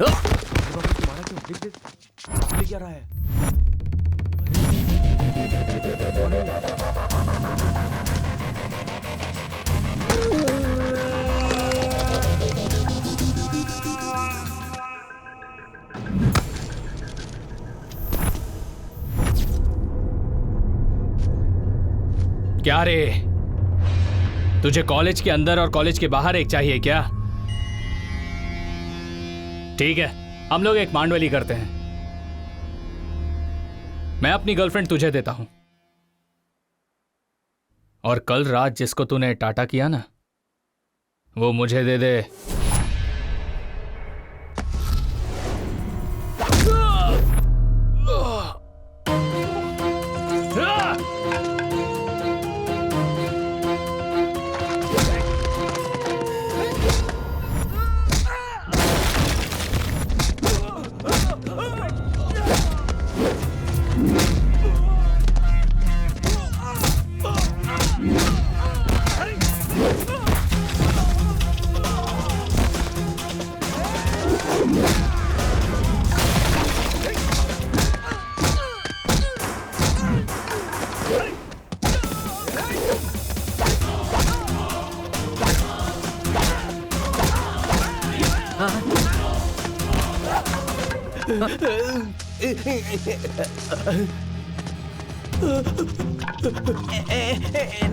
तुम्हारा क्यों? देख ले क्या रहा है? क्या रे, तुझे कॉलेज के अंदर और कॉलेज के बाहर एक चाहिए क्या? ठीक है, हम लोग एक मांडवली करते हैं। मैं अपनी गर्लफ्रेंड तुझे देता हूं और कल रात जिसको तूने टाटा किया ना, वो मुझे दे दे।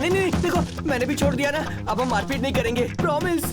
नहीं, देखो मैंने भी छोड़ दिया ना, अब हम मारपीट नहीं करेंगे, प्रॉमिस।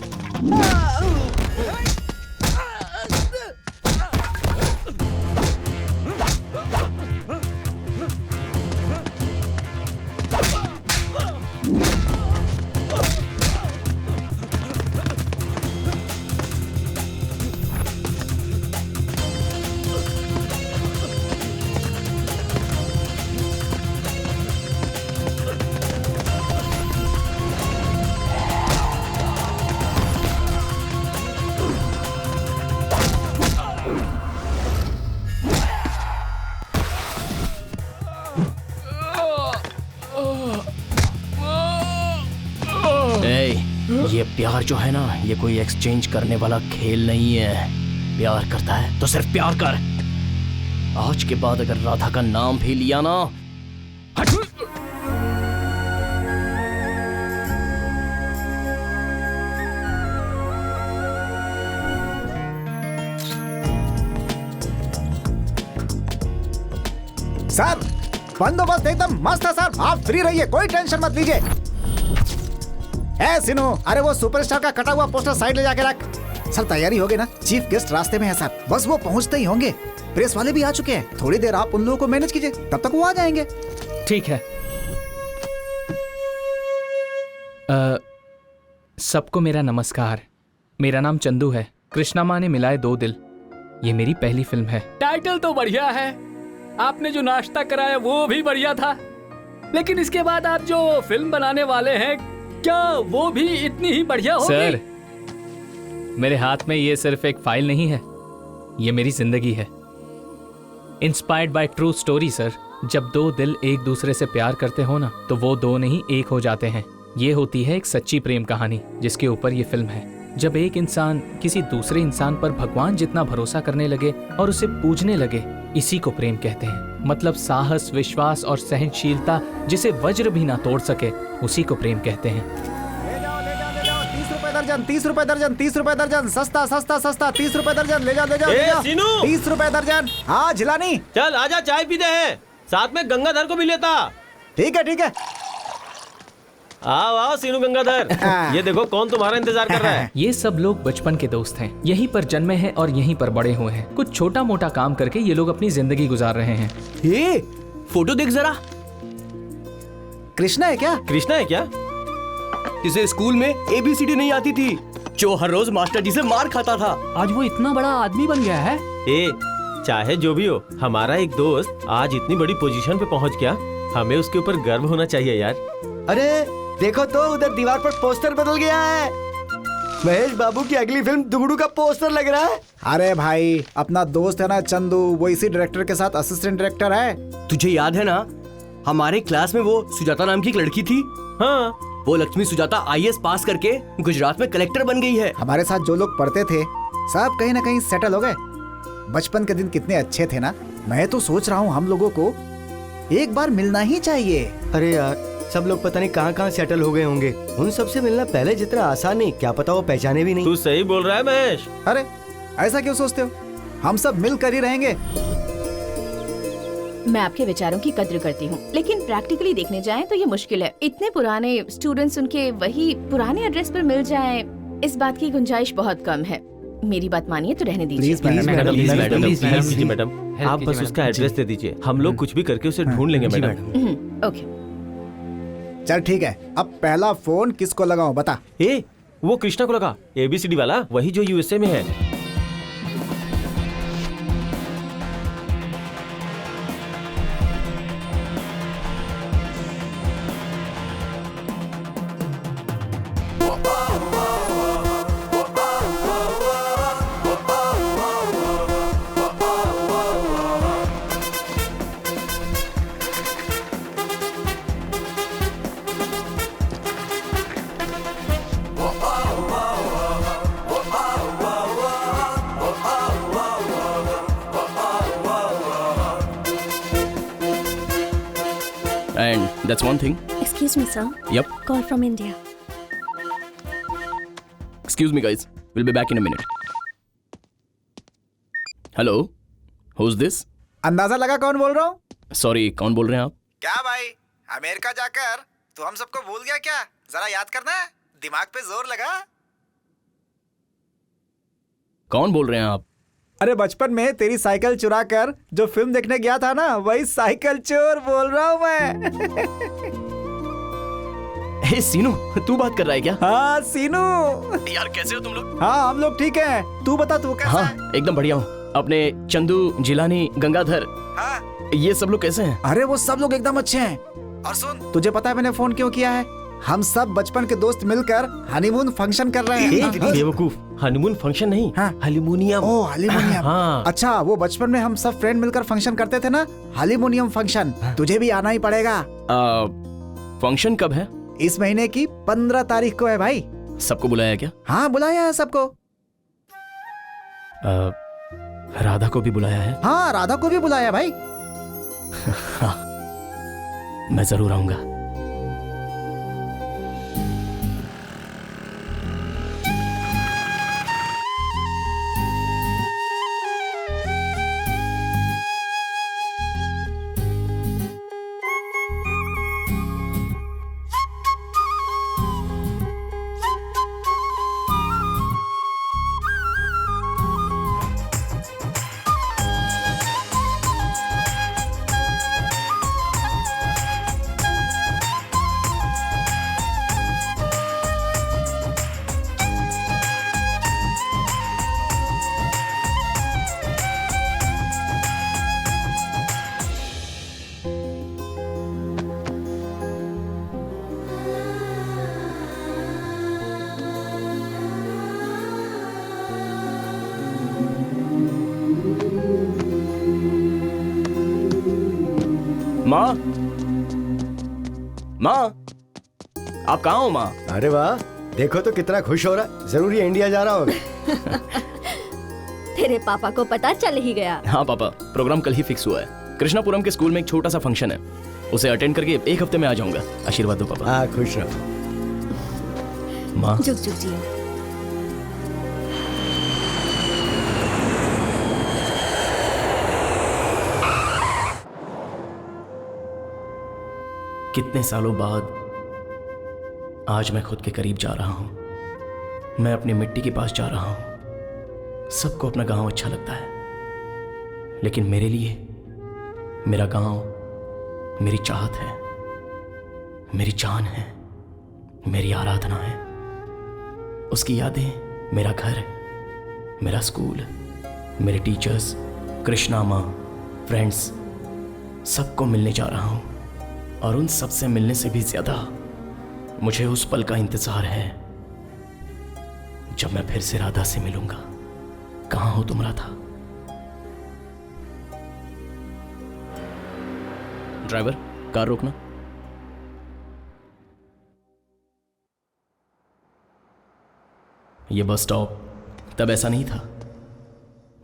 ये प्यार जो है ना, ये कोई एक्सचेंज करने वाला खेल नहीं है। प्यार करता है तो सिर्फ प्यार कर। आज के बाद अगर राधा का नाम भी लिया ना, सर बंदोबस्त एकदम मस्त है सर, आप फ्री रहिए, कोई टेंशन मत लीजिए। सिनो, अरे वो सुपरस्टार का कटा हुआ पोस्टर साइड ले जाके रख। सर तैयारी हो गई ना, चीफ गेस्ट रास्ते में है सर, बस वो पहुंचते ही होंगे। प्रेस वाले भी आ चुके हैं, थोड़ी देर आप उन लोगों को मैनेज कीजिए, तब तक वो आ जाएंगे। ठीक है। सबको मेरा नमस्कार। मेरा नाम चंदू है। कृष्णा माँ ने मिलाए दो दिल, ये मेरी पहली फिल्म है। टाइटल तो बढ़िया है, आपने जो नाश्ता कराया वो भी बढ़िया था, लेकिन इसके बाद आप जो फिल्म बनाने वाले हैं, क्या वो भी इतनी ही बढ़िया होगी? सर, मेरे हाथ में ये सिर्फ एक फाइल नहीं है, ये मेरी जिंदगी है। Inspired by true story sir. जब दो दिल एक दूसरे से प्यार करते हो ना, तो वो दो नहीं एक हो जाते हैं। ये होती है एक सच्ची प्रेम कहानी, जिसके ऊपर ये फिल्म है। जब एक इंसान किसी दूसरे इंसान पर भगवान जितना भरोसा करने लगे और उसे पूजने लगे, इसी को प्रेम कहते हैं। मतलब साहस, विश्वास और सहनशीलता जिसे वज्र भी ना तोड़ सके, उसी को प्रेम कहते हैं। ले जाओ 30 रुपए दर्जन, 30 रुपए दर्जन, 30 रुपए दर्जन, सस्ता सस्ता सस्ता, 30 रुपए दर्जन, ले जाओ ले जाओ ले जाओ। 30 रुपए दर्जन। हाँ झिलानी, चल आजा, चाय पीते हैं, साथ में गंगाधर को भी लेता। ठीक है ठीक है। आओ आओ सीनू गंगाधर, ये देखो कौन तुम्हारा इंतजार कर रहा है। ये सब लोग बचपन के दोस्त हैं, यहीं पर जन्मे हैं और यहीं पर बड़े हुए हैं। कुछ छोटा मोटा काम करके ये लोग अपनी जिंदगी गुजार रहे हैं। ये फोटो देख जरा। कृष्णा है क्या? कृष्णा है क्या? इसे स्कूल में ABCD नहीं आती थी, जो हर रोज मास्टर जी से मार खाता था। आज वो इतना बड़ा आदमी बन गया है। चाहे जो भी हो, हमारा एक दोस्त आज इतनी बड़ी पोजीशन पे पहुंच गया, हमें उसके ऊपर गर्व होना चाहिए यार। अरे देखो तो उधर दीवार पर पोस्टर बदल गया है, महेश बाबू की अगली फिल्म दुगड़ू का पोस्टर लग रहा है। अरे भाई, अपना दोस्त है ना चंदू, वो इसी डायरेक्टर के साथ असिस्टेंट डायरेक्टर है। तुझे याद है ना, हमारे क्लास में वो सुजाता नाम की एक लड़की थी। हाँ, वो लक्ष्मी सुजाता IAS पास करके गुजरात में कलेक्टर बन गई है। हमारे साथ जो लोग पढ़ते थे सब कहीं ना कहीं सेटल हो गए। बचपन के दिन कितने अच्छे थे ना। मैं तो सोच रहा हूँ हम लोगों को एक बार मिलना ही चाहिए। अरे यार, सब लोग पता नहीं कहाँ कहाँ सेटल हो गए होंगे। उन सबसे मिलना पहले जितना आसान नहीं, क्या पता वो पहचाने भी नहीं। तू सही बोल रहा है महेश। अरे ऐसा क्यों सोचते हो? हम सब मिलकर ही रहेंगे। मैं आपके विचारों की कद्र करती हूँ, लेकिन प्रैक्टिकली देखने जाएं तो ये मुश्किल है। इतने पुराने स्टूडेंट्स उनके वही पुराने एड्रेस पर मिल जाएं, इस बात की गुंजाइश बहुत कम है। मेरी बात मानिए तो रहने दीजिए। Please madam, madam, please madam, madam, please, please please, कीजिए मैडम। हेल्प आप कीजिए बस मैडम। उसका एड्रेस दे दीजिए, हम लोग कुछ भी करके उसे ढूंढ लेंगे मैडम। ओके। चल ठीक है, अब पहला फोन किसको लगाऊं बता। ए, वो कृष्णा को लगा, ABCD वाला, वही जो USA में है। And that's one thing. Excuse me, sir. Yep. Call from India. Excuse me, guys. We'll be back in a minute. Hello. Who's this? अंदाजा लगा कौन बोल रहा हूँ? Sorry, कौन बोल रहे हैं आप? क्या भाई, अमेरिका जाकर तू हम सबको भूल गया क्या? जरा याद करना, दिमाग पे जोर लगा। कौन बोल रहे हैं आप? अरे बचपन में तेरी साइकिल चुरा कर जो फिल्म देखने गया था ना, वही साइकिल चोर बोल रहा हूँ मैं। हे सीनू, तू बात कर रहा है क्या? हाँ सीनू। यार कैसे हो तुम लोग? हाँ हम लोग ठीक हैं। तू बता तू कैसा है? हाँ एकदम बढ़िया हूँ। अपने चंदू, जिलानी, गंगाधर, हाँ। ये सब लोग कैसे हैं? अरे वो सब लोग एकदम अच्छे हैं। और सुन, तुझे पता है मैंने फोन क्यों किया है? हम सब बचपन के दोस्त मिलकर हनीमून फंक्शन कर रहे हैं। बेवकूफ, हनीमून फंक्शन नहीं, हाँ। हार्मोनियम। ओ हार्मोनियम। हाँ। अच्छा, वो बचपन में हम सब फ्रेंड मिलकर फंक्शन करते थे ना, हार्मोनियम फंक्शन। तुझे भी आना ही पड़ेगा। फंक्शन कब है? इस महीने की 15 तारीख को है भाई। सबको बुलाया क्या? हाँ बुलाया है सबको। राधा को भी बुलाया है? हाँ राधा को भी बुलाया भाई। हाँ, मैं जरूर आऊंगा। माँ, माँ, आप कहाँ हो माँ? अरे वाह, देखो तो कितना खुश हो रहा है। जरूर ये इंडिया जा रहा होगा। तेरे पापा को पता चल ही गया। हाँ पापा, प्रोग्राम कल ही फिक्स हुआ है। कृष्णापुरम के स्कूल में एक छोटा सा फंक्शन है, उसे अटेंड करके एक हफ्ते में आ जाऊंगा। आशीर्वाद दो पापा। हाँ खुश रहो। माँ, जुग जुग जियो। कितने सालों बाद आज मैं खुद के करीब जा रहा हूं। मैं अपनी मिट्टी के पास जा रहा हूं। सबको अपना गांव अच्छा लगता है, लेकिन मेरे लिए मेरा गांव मेरी चाहत है, मेरी जान है, मेरी आराधना है। उसकी यादें, मेरा घर, मेरा स्कूल, मेरे टीचर्स, कृष्णा माँ, फ्रेंड्स, सबको मिलने जा रहा हूं। और उन सब से मिलने से भी ज्यादा मुझे उस पल का इंतजार है जब मैं फिर से राधा से मिलूंगा। कहाँ हो तुम राधा? ड्राइवर, कार रोकना। ये बस स्टॉप तब ऐसा नहीं था।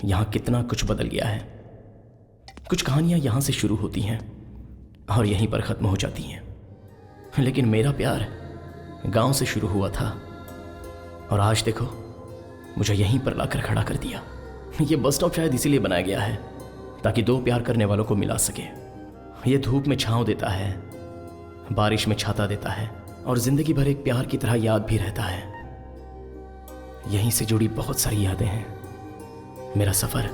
यहाँ कितना कुछ बदल गया है। कुछ कहानियाँ यहाँ से शुरू होती हैं और यहीं पर ख़त्म हो जाती हैं, लेकिन मेरा प्यार गांव से शुरू हुआ था और आज देखो मुझे यहीं पर लाकर खड़ा कर दिया। ये बस स्टॉप शायद इसीलिए बनाया गया है ताकि दो प्यार करने वालों को मिला सके। ये धूप में छांव देता है, बारिश में छाता देता है और जिंदगी भर एक प्यार की तरह याद भी रहता है। यहीं से जुड़ी बहुत सारी यादें हैं। मेरा सफर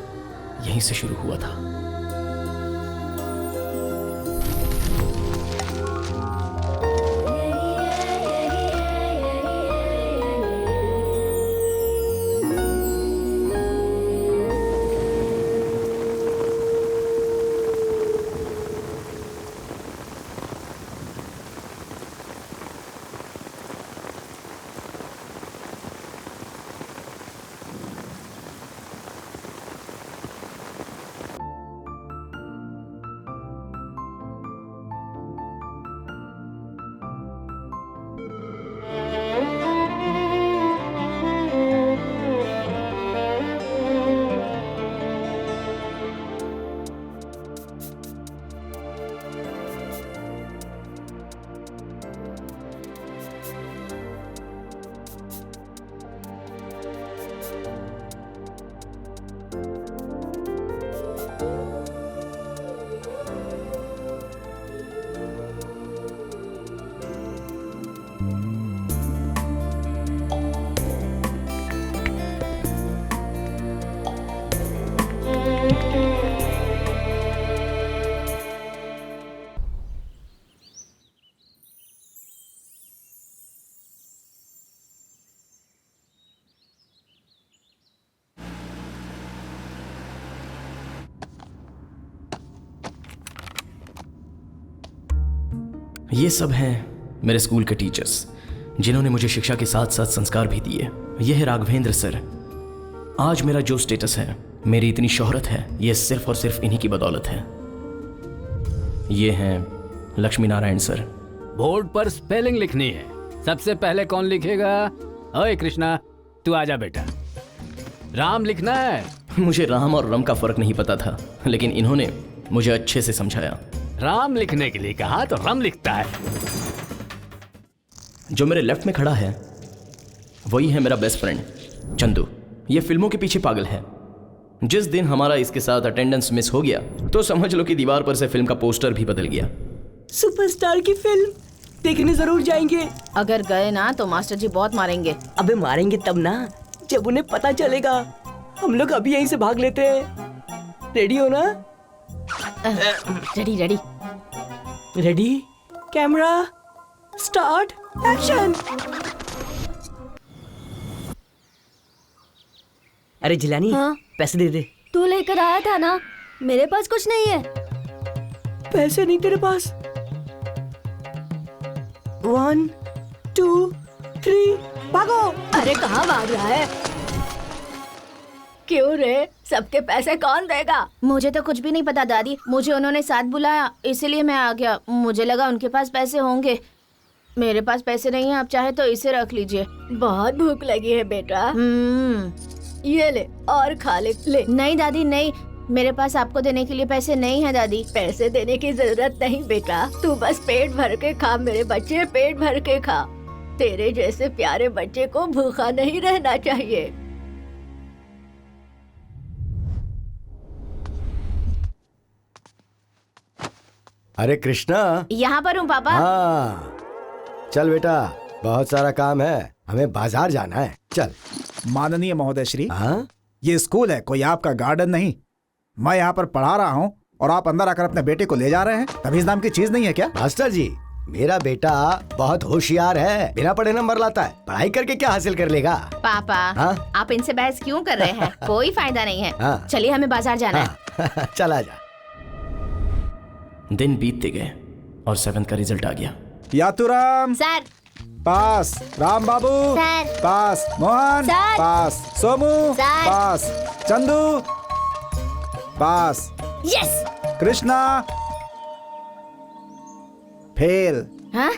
यहीं से शुरू हुआ था। ये सब हैं मेरे स्कूल के टीचर्स जिन्होंने मुझे शिक्षा के साथ साथ संस्कार भी दिए। यह है राघवेंद्र सर। आज मेरा जो स्टेटस है, मेरी इतनी शोहरत है, यह सिर्फ और सिर्फ इन्हीं की बदौलत है। ये हैं लक्ष्मी नारायण सर। बोर्ड पर स्पेलिंग लिखनी है, सबसे पहले कौन लिखेगा? ओए कृष्णा, तू आजा बेटा। राम लिखना है। मुझे राम और रम का फर्क नहीं पता था, लेकिन इन्होंने मुझे अच्छे से समझाया। राम लिखने के लिए कहा तो रम लिखता है। जो मेरे लेफ्ट में खड़ा है वही है मेरा बेस्ट फ्रेंड चंदू। ये फिल्मों के पीछे पागल है। जिस दिन हमारा इसके साथ अटेंडेंस मिस हो गया तो समझ लो कि दीवार पर से फिल्म का पोस्टर भी बदल गया। सुपरस्टार की फिल्म देखने जरूर जाएंगे। अगर गए ना तो मास्टर जी बहुत मारेंगे। अबे मारेंगे तब ना जब उन्हें पता चलेगा। हम लोग अभी यहीं से भाग लेते हैं। रेडी हो ना? Ready ready ready, camera, start, action. अरे जिलानी, हाँ? पैसे दे दे। तू लेकर आया था ना, मेरे पास कुछ नहीं है। पैसे नहीं तेरे पास? 1 2 3 भागो। अरे कहाँ भाग रहा है? क्यों रे, सबके पैसे कौन देगा? मुझे तो कुछ भी नहीं पता दादी, मुझे उन्होंने साथ बुलाया इसीलिए मैं आ गया। मुझे लगा उनके पास पैसे होंगे। मेरे पास पैसे नहीं है, आप चाहे तो इसे रख लीजिए। बहुत भूख लगी है बेटा। ये ले और खा ले। नहीं दादी नहीं, मेरे पास आपको देने के लिए पैसे नहीं है दादी। पैसे देने की जरूरत नहीं बेटा, तू बस पेट भर के खा मेरे बच्चे, पेट भर के खा। तेरे जैसे प्यारे बच्चे को भूखा नहीं रहना चाहिए। अरे कृष्णा, यहाँ पर हूँ पापा। हाँ चल बेटा, बहुत सारा काम है, हमें बाजार जाना है। चल। माननीय महोदय श्री, हाँ? ये स्कूल है, कोई आपका गार्डन नहीं। मैं यहाँ पर पढ़ा रहा हूँ और आप अंदर आकर अपने बेटे को ले जा रहे हैं। तमीज नाम की चीज नहीं है क्या? मास्टर जी, मेरा बेटा बहुत होशियार है, बिना पढ़े नंबर लाता है। पढ़ाई करके क्या हासिल कर लेगा? पापा हाँ? आप इनसे बहस क्यों कर रहे हैं? कोई फायदा नहीं है। हाँ? चलिए हमें बाजार जाना है। हाँ। चल आजा। दिन बीतते गए और 7th का रिजल्ट आ गया। यातुराम सर। पास, राम बाबू सर। पास, मोहन सर। पास, सोमू सर। पास, चंदू पास, यस। कृष्णा फेल। हाँ?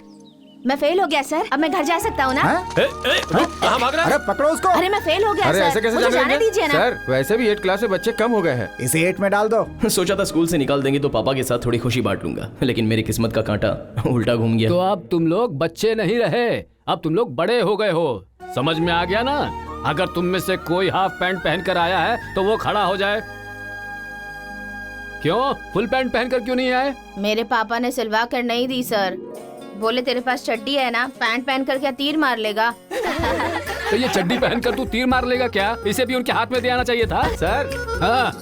मैं फेल हो गया सर, अब मैं घर जा सकता हूँ ना? हैं? रुक, कहाँ भाग रहा है? अरे पकड़ो उसको। अरे मैं फेल हो गया अरे सर, ऐसे कैसे मुझे जाने जाने देंगे? दीजिए ना। सर वैसे भी 8 क्लास में बच्चे कम हो गए हैं। इसे 8 में डाल दो। सोचा था स्कूल से निकाल देंगे तो पापा के साथ थोड़ी खुशी बांट लूंगा, लेकिन मेरी किस्मत का कांटा उल्टा घूम गया। तो अब तुम लोग बच्चे नहीं रहे, अब तुम लोग बड़े हो गए हो। समझ में आ गया ना? अगर तुम में से कोई हाफ पैंट पहनकर आया है तो वो खड़ा हो जाए। क्यों फुल पैंट पहनकर क्यों नहीं आए? मेरे पापा ने सिलवा कर नहीं दी सर, बोले तेरे पास चड्डी है ना, पैंट पहनकर क्या तीर मार लेगा? तो ये चड्डी पहनकर तू तीर मार लेगा क्या? इसे भी उनके हाथ में दे आना चाहिए था। सर हाँ।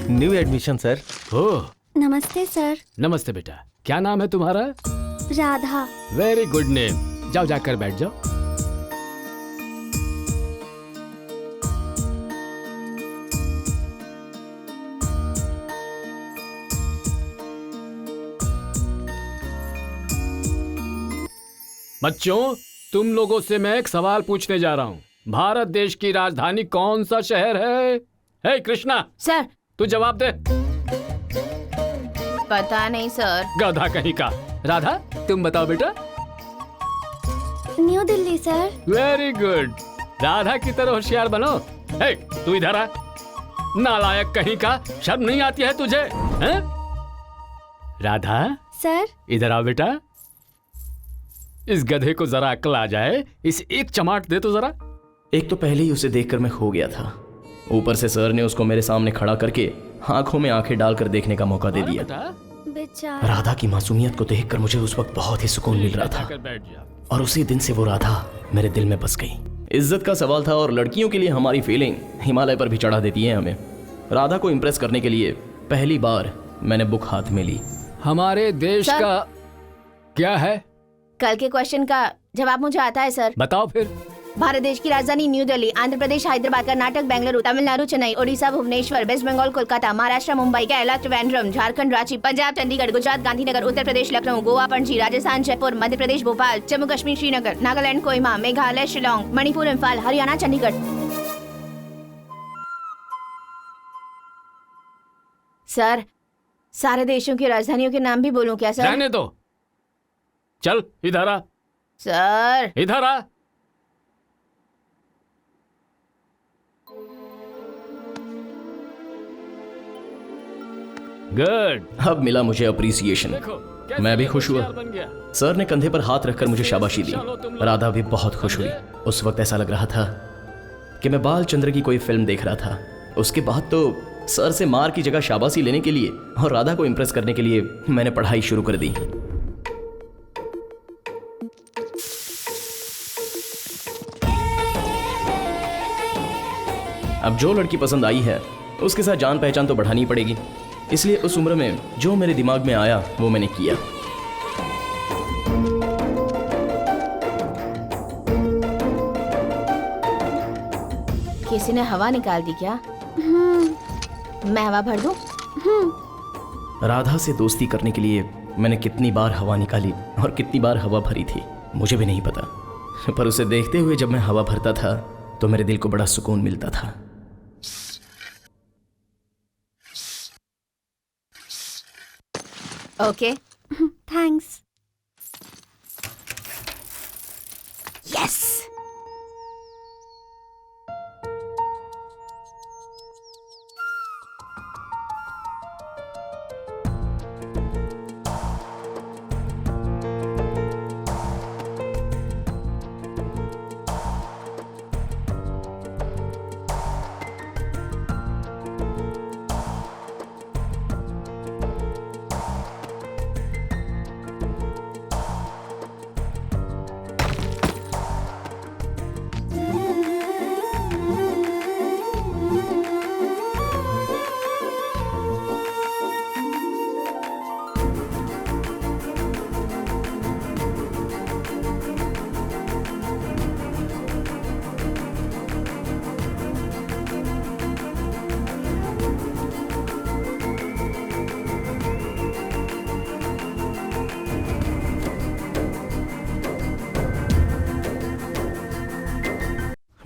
New admission sir. ओह नमस्ते सर। नमस्ते बेटा, क्या नाम है तुम्हारा? राधा। Very good name. जाओ जाकर बैठ जाओ। बच्चों, तुम लोगों से मैं एक सवाल पूछने जा रहा हूँ। भारत देश की राजधानी कौन सा शहर है? हे कृष्णा, सर तू जवाब दे। पता नहीं सर। गधा कहीं का। राधा तुम बताओ बेटा। New Delhi sir. Very good, Radha की तरह होशियार बनो। हे तू इधर आ। नालायक कहीं का, शर्म नहीं आती है तुझे? हैं? राधा सर। इधर आओ बेटा। इस गधे को जरा अक्ल आ जाए, इस एक चमाट दे तो जरा। एक तो पहले ही उसे देखकर मैं खो गया था, ऊपर से सर ने उसको मेरे सामने खड़ा करके आंखों में आंखें डालकर देखने का मौका दे दिया। बेचारा। राधा की मासूमियत को देखकर मुझे उस वक्त बहुत ही सुकून मिल रहा था, बैठ जा। और उसी दिन से वो राधा मेरे दिल में बस गई। इज्जत का सवाल था, और लड़कियों के लिए हमारी फीलिंग हिमालय पर भी चढ़ा देती है हमें। राधा को इम्प्रेस करने के लिए पहली बार मैंने बुक हाथ में ली। हमारे देश सर? का क्या है? कल के क्वेश्चन का जवाब मुझे आता है सर। बताओ फिर। भारत देश की राजधानी new Delhi, Andhra Pradesh Hyderabad, Karnataka Bengaluru, Tamil Nadu Chennai, Odisha Bhubaneswar, waste Bengal Kolkata, Maharashtra Mumbai, Kerala Trivandrum, Jharkhand Ranchi, Punjab Chandigarh, Gujarat Gandhinagar, Uttar Pradesh Lucknow, Goa Panaji, Rajasthan Jaipur, Madhya Pradesh Bhopal, Jammu Kashmir Srinagar, Nagaland Kohima, Meghalaya Shillong, Manipur Imphal, Haryana Chandigarh. Sir सारे देशों की राजधानियों के नाम भी बोलूं क्या सर? रहने दो। चल इधर आ। सर इधर आ। गुड। अब मिला मुझे अप्रिसिएशन। देखो कैसे मैं भी खुश हुआ। होशियार बन गया। सर ने कंधे पर हाथ रखकर मुझे शाबाशी दी। चलो तुम लोग। राधा भी बहुत खुश हुई। उस वक्त ऐसा लग रहा था कि मैं बाल चंद्र की कोई फिल्म देख रहा था। उसके बाद तो सर से मार की जगह शाबाशी लेने के लिए और राधा को इम्प्रेस करने के लिए मैंने पढ़ाई शुरू कर दी। अब जो लड़की पसंद आई है उसके साथ जान पहचान तो बढ़ानी पड़ेगी, इसलिए उस उम्र में जो मेरे दिमाग में आया वो मैंने किया। किसी ने हवा निकाल दी क्या? मैं हवा भर दूं? राधा से दोस्ती करने के लिए मैंने कितनी बार हवा निकाली और कितनी बार हवा भरी थी मुझे भी नहीं पता, पर उसे देखते हुए जब मैं हवा भरता था तो मेरे दिल को बड़ा सुकून मिलता था। Okay thanks. यस।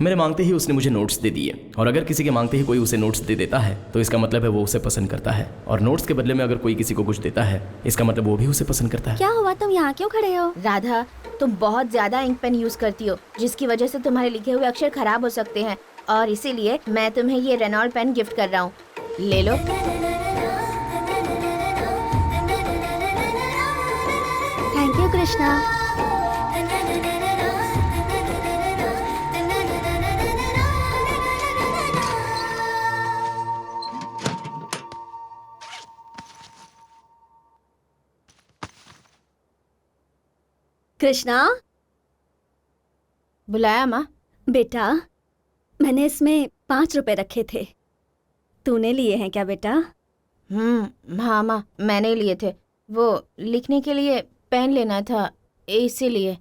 मेरे मांगते ही उसने मुझे नोट्स दे दिए। और अगर किसी के मांगते ही कोई उसे नोट्स दे देता है तो इसका मतलब है वो उसे पसंद करता है, और नोट्स के बदले में अगर कोई किसी को कुछ देता है इसका मतलब वो भी उसे पसंद करता है। क्या हुआ, तुम यहाँ क्यों खड़े हो? राधा, तुम बहुत ज्यादा इंक पेन यूज करती हो जिसकी वजह से तुम्हारे लिखे हुए अक्षर खराब हो सकते हैं, और इसीलिए मैं तुम्हें ये रेनॉल्ड पेन गिफ्ट कर रहा हूँ। ले लो। Thank you Krishna. कृष्णा, बुलाया माँ? बेटा मैंने इसमें 5 रुपए रखे थे, तूने लिए हैं क्या बेटा? हाँ माँ, मैंने लिए थे। वो लिखने के लिए पेन लेना था, इसीलिए।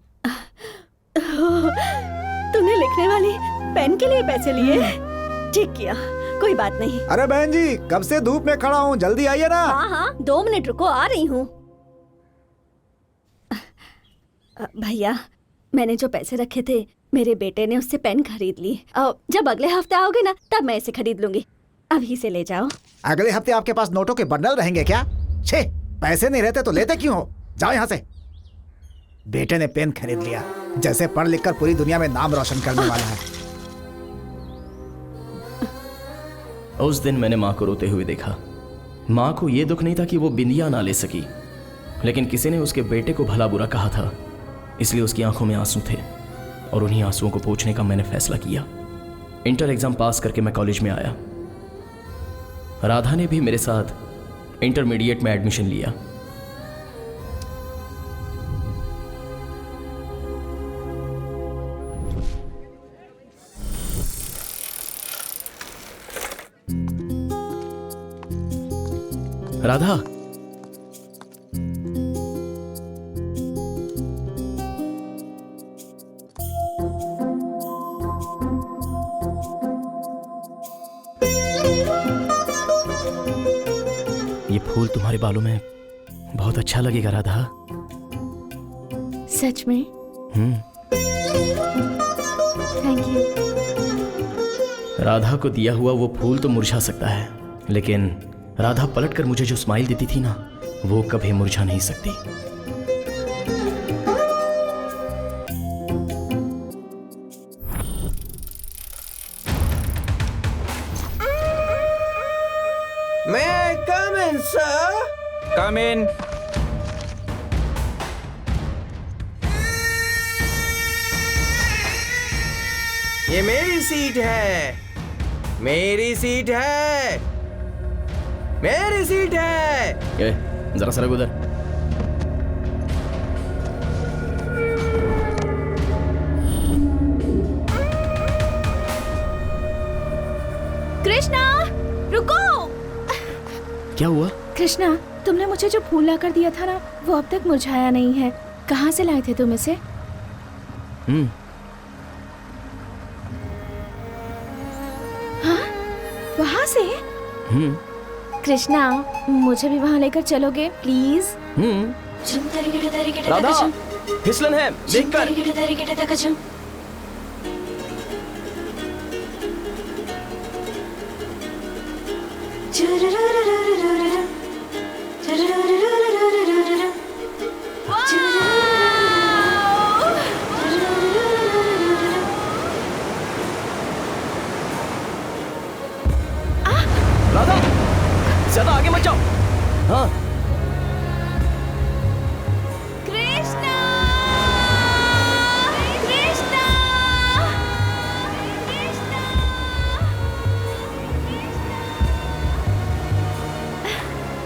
तूने लिखने वाली पेन के लिए पैसे लिए? ठीक किया, कोई बात नहीं। अरे बहन जी, कब से धूप में खड़ा हूँ, जल्दी आइए ना। हाँ हाँ, 2 मिनट रुको, आ रही हूँ। भैया, मैंने जो पैसे रखे थे मेरे बेटे ने उससे पेन खरीद ली। जब अगले हफ्ते आओगे ना तब मैं इसे खरीद लूंगी, अभी से ले जाओ। अगले हफ्ते आपके पास नोटों के बंडल रहेंगे क्या? छे, पैसे नहीं रहते तो लेते क्यों हो? जाओ यहाँ से। बेटे ने पेन खरीद लिया, जैसे पढ़ लिख कर पूरी दुनिया में नाम रोशन करने वाला है। उस दिन मैंने माँ को रोते हुए देखा। माँ को यह दुख नहीं था कि वो बिंदिया ना ले सकी, लेकिन किसी ने उसके बेटे को भला बुरा कहा था, इसलिए उसकी आंखों में आंसू थे, और उन्हीं आंसुओं को पोंछने का मैंने फैसला किया। इंटर एग्जाम पास करके मैं कॉलेज में आया। राधा ने भी मेरे साथ इंटरमीडिएट में एडमिशन लिया। राधा, ये फूल तुम्हारे बालों में बहुत अच्छा लगेगा राधा। सच में? Thank you. राधा को दिया हुआ वो फूल तो मुरझा सकता है, लेकिन राधा पलटकर मुझे जो स्माइल देती थी ना, वो कभी मुरझा नहीं सकती। मैं कम इन सर। कम इन। ये मेरी सीट है, मेरी सीट है, मेरी सीट है। जरा सरक उधर। कृष्णा, रुको। क्या हुआ? कृष्णा, तुमने मुझे जो फूल लाकर दिया था ना, वो अब तक मुरझाया नहीं है। कहाँ से लाए थे तुम इसे? हाँ, वहाँ से? कृष्णा, मुझे भी वहाँ लेकर चलोगे प्लीज? राधा, फिसलन है, देखकर। राधा, ज्यादा आगे मत जाओ। हाँ। कृष्णा, कृष्णा,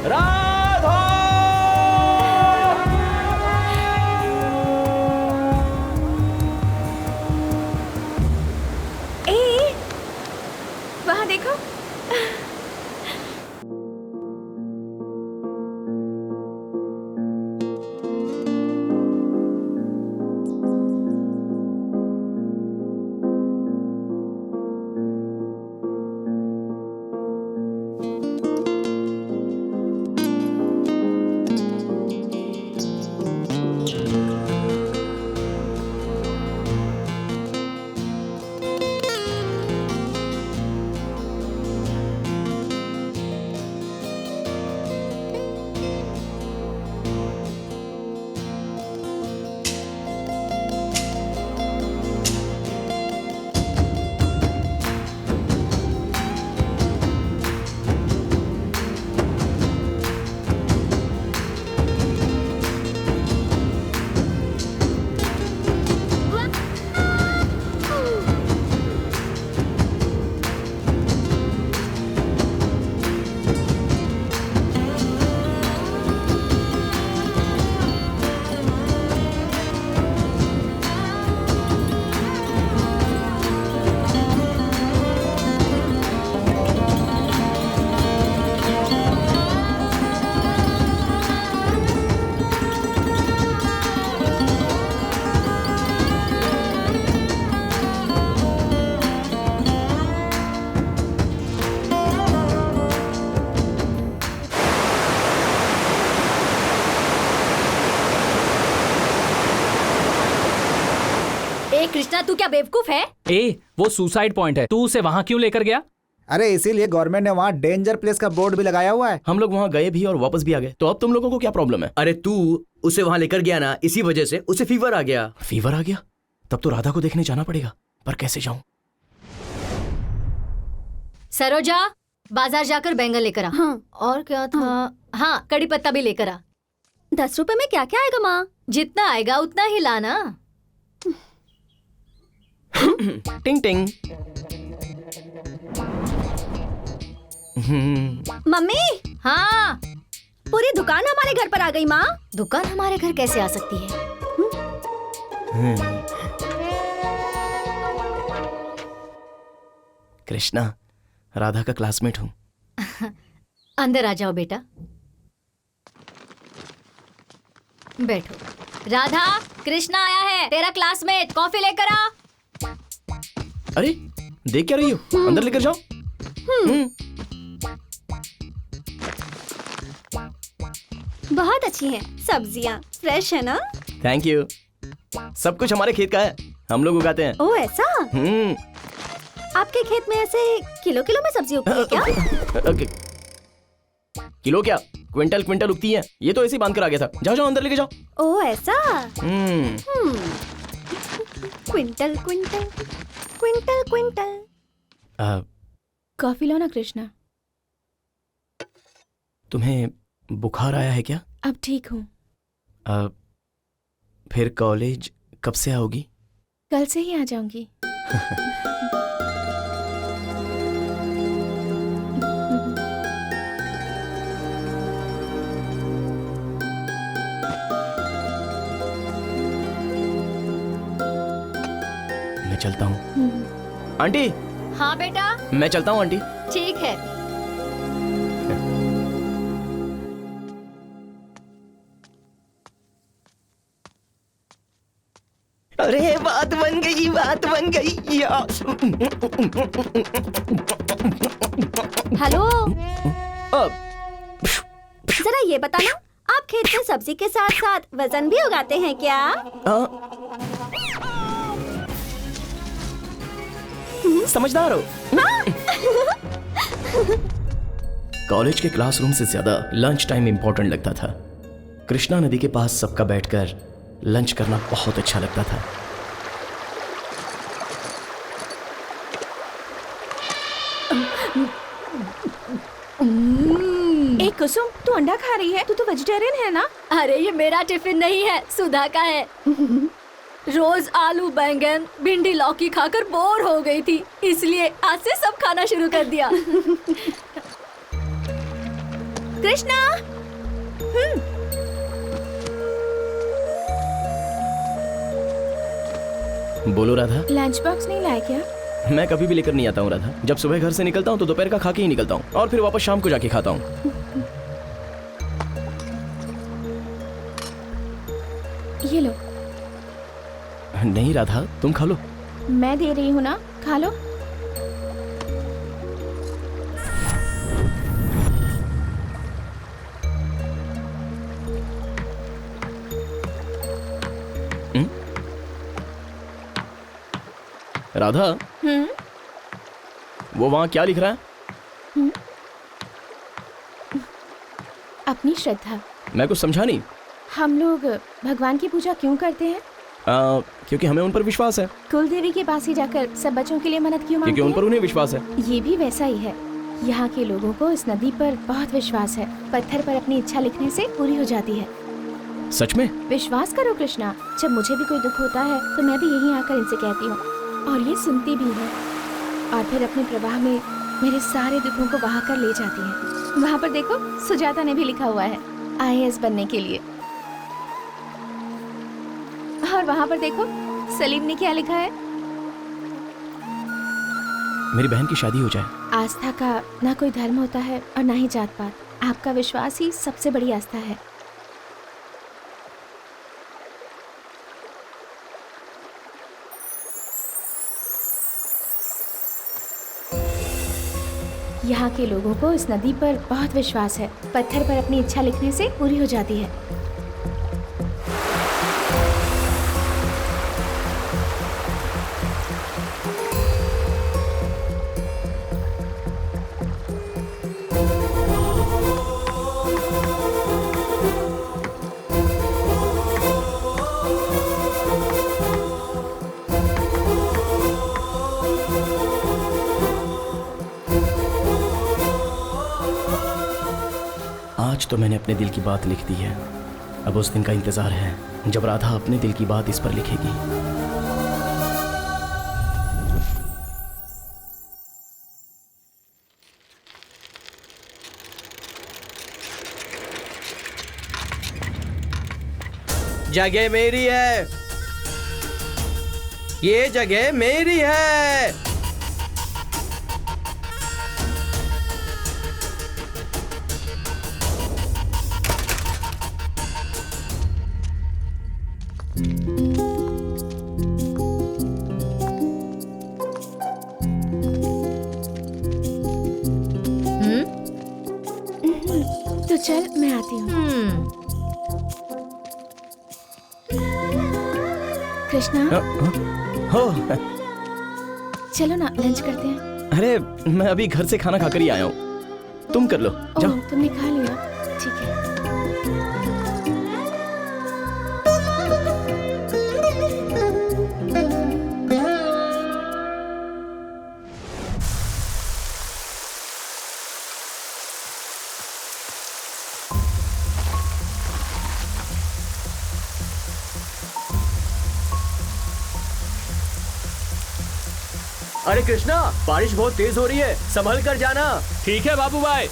राधा! वहाँ देखो। कृष्णा तू क्या बेवकूफ है? वो सुसाइड पॉइंट है, तू उसे वहाँ क्यों लेकर गया? अरे इसीलिए गवर्नमेंट ने वहाँ डेंजर प्लेस का बोर्ड भी लगाया हुआ है। हम लोग वहाँ गए भी और वापस भी आ गए, तो अब तुम लोगों को क्या प्रॉब्लम है? अरे तू उसे वहां लेकर गया ना, इसी वजह से उसे फीवर आ गया। फीवर आ गया? तब तो राधा को देखने जाना पड़ेगा, पर कैसे जाऊं? सरोजा, बाजार जाकर बैंगन लेकर आ। हाँ। और क्या था? हाँ, कड़ी पत्ता भी लेकर आ। 10 रुपए में क्या क्या आएगा माँ? जितना आएगा उतना ही लाना। टिंग टिंग। मम्मी, हाँ, पूरी दुकान हमारे घर पर आ गई माँ। दुकान हमारे घर कैसे आ सकती है? कृष्णा, राधा का क्लासमेट हूँ। अंदर आ जाओ बेटा, बैठो। राधा, कृष्णा आया है, तेरा क्लासमेट, कॉफी लेकर आ। अरे देख क्या रही हो? अंदर लेकर जाओ। बहुत अच्छी हैं सब्जियाँ, फ्रेश है ना? Thank you. सब कुछ हमारे खेत का है, हम लोग उगाते हैं। ओह ऐसा? आपके खेत में ऐसे किलो किलो में सब्जी उगती है क्या? ओके। किलो क्या, क्विंटल क्विंटल उगती है। ये तो ऐसे ही बांध कर आ गया था। जाओ जाओ अंदर लेके जाओ। ओह ऐसा? Quintal quintal quintal quintal. Coffee लो ना कृष्णा। तुम्हें बुखार आया है क्या? अब ठीक हूँ। फिर कॉलेज कब से आओगी? कल से ही आ जाऊंगी। मैं चलता हूँ। आंटी। हाँ बेटा। मैं चलता हूँ आंटी। ठीक है। अरे बात बन गई, बात बन गई। हेलो, जरा ये बताना, आप खेत में सब्जी के साथ साथ वजन भी उगाते हैं क्या? समझदार हो। कॉलेज के क्लासरूम से ज्यादा लंच टाइम इंपॉर्टेंट लगता था। कृष्णा नदी के पास सबका बैठकर लंच करना बहुत अच्छा लगता था। एक कुसुम, तू अंडा खा रही है? तू तो वेजिटेरियन है ना? अरे ये मेरा टिफिन नहीं है, सुधा का है। रोज आलू बैंगन भिंडी लौकी खाकर बोर हो गई थी, इसलिए आज से सब खाना शुरू कर दिया। कृष्णा, बोलो राधा। लंच बॉक्स नहीं लाए क्या? मैं कभी भी लेकर नहीं आता हूँ राधा। जब सुबह घर से निकलता हूँ तो दोपहर का खा के ही निकलता हूँ और फिर वापस शाम को जाके खाता हूँ। ये लो। नहीं राधा, तुम खा लो। मैं दे रही हूँ ना, खा लो। राधा, वो वहाँ क्या लिख रहा है? अपनी श्रद्धा। मैं कुछ समझा नहीं। हम लोग भगवान की पूजा क्यों करते हैं? क्योंकि हमें उन पर विश्वास है। कुल देवी के पास ही जाकर सब बच्चों के लिए मन्नत क्यों मांगते क्योंकि उन हैं? पर उन्हें विश्वास है। ये भी वैसा ही है। यहाँ के लोगों को इस नदी पर बहुत विश्वास है। पत्थर पर अपनी इच्छा लिखने से पूरी हो जाती है। सच में? विश्वास करो कृष्णा, जब मुझे भी कोई दुख होता है तो मैं भी यहीं आकर इनसे कहती हूँ और ये सुनती भी है, और फिर अपने प्रवाह में मेरे सारे दुखों को बहा कर ले जाती है। वहाँ पर देखो, सुजाता ने भी लिखा हुआ है IAS बनने के लिए। और वहाँ पर देखो, सलीम ने क्या लिखा है? मेरी बहन की शादी हो जाए। आस्था का ना कोई धर्म होता है और ना ही जात पात। आपका विश्वास ही सबसे बड़ी आस्था है। यहाँ के लोगों को इस नदी पर बहुत विश्वास है। पत्थर पर अपनी इच्छा लिखने से पूरी हो जाती है। आज तो मैंने अपने दिल की बात लिख दी है। अब उस दिन का इंतजार है जब राधा अपने दिल की बात इस पर लिखेगी। जगह मेरी है, ये जगह मेरी है। तो चल मैं आती हूँ। कृष्णा हो, चलो ना लंच करते हैं। अरे मैं अभी घर से खाना खाकर ही आया हूँ, तुम कर लो जाओ। ओह, तुमने खा लिया, ठीक है। अरे कृष्णा, बारिश बहुत तेज हो रही है, संभल कर जाना। ठीक है बाबू भाई।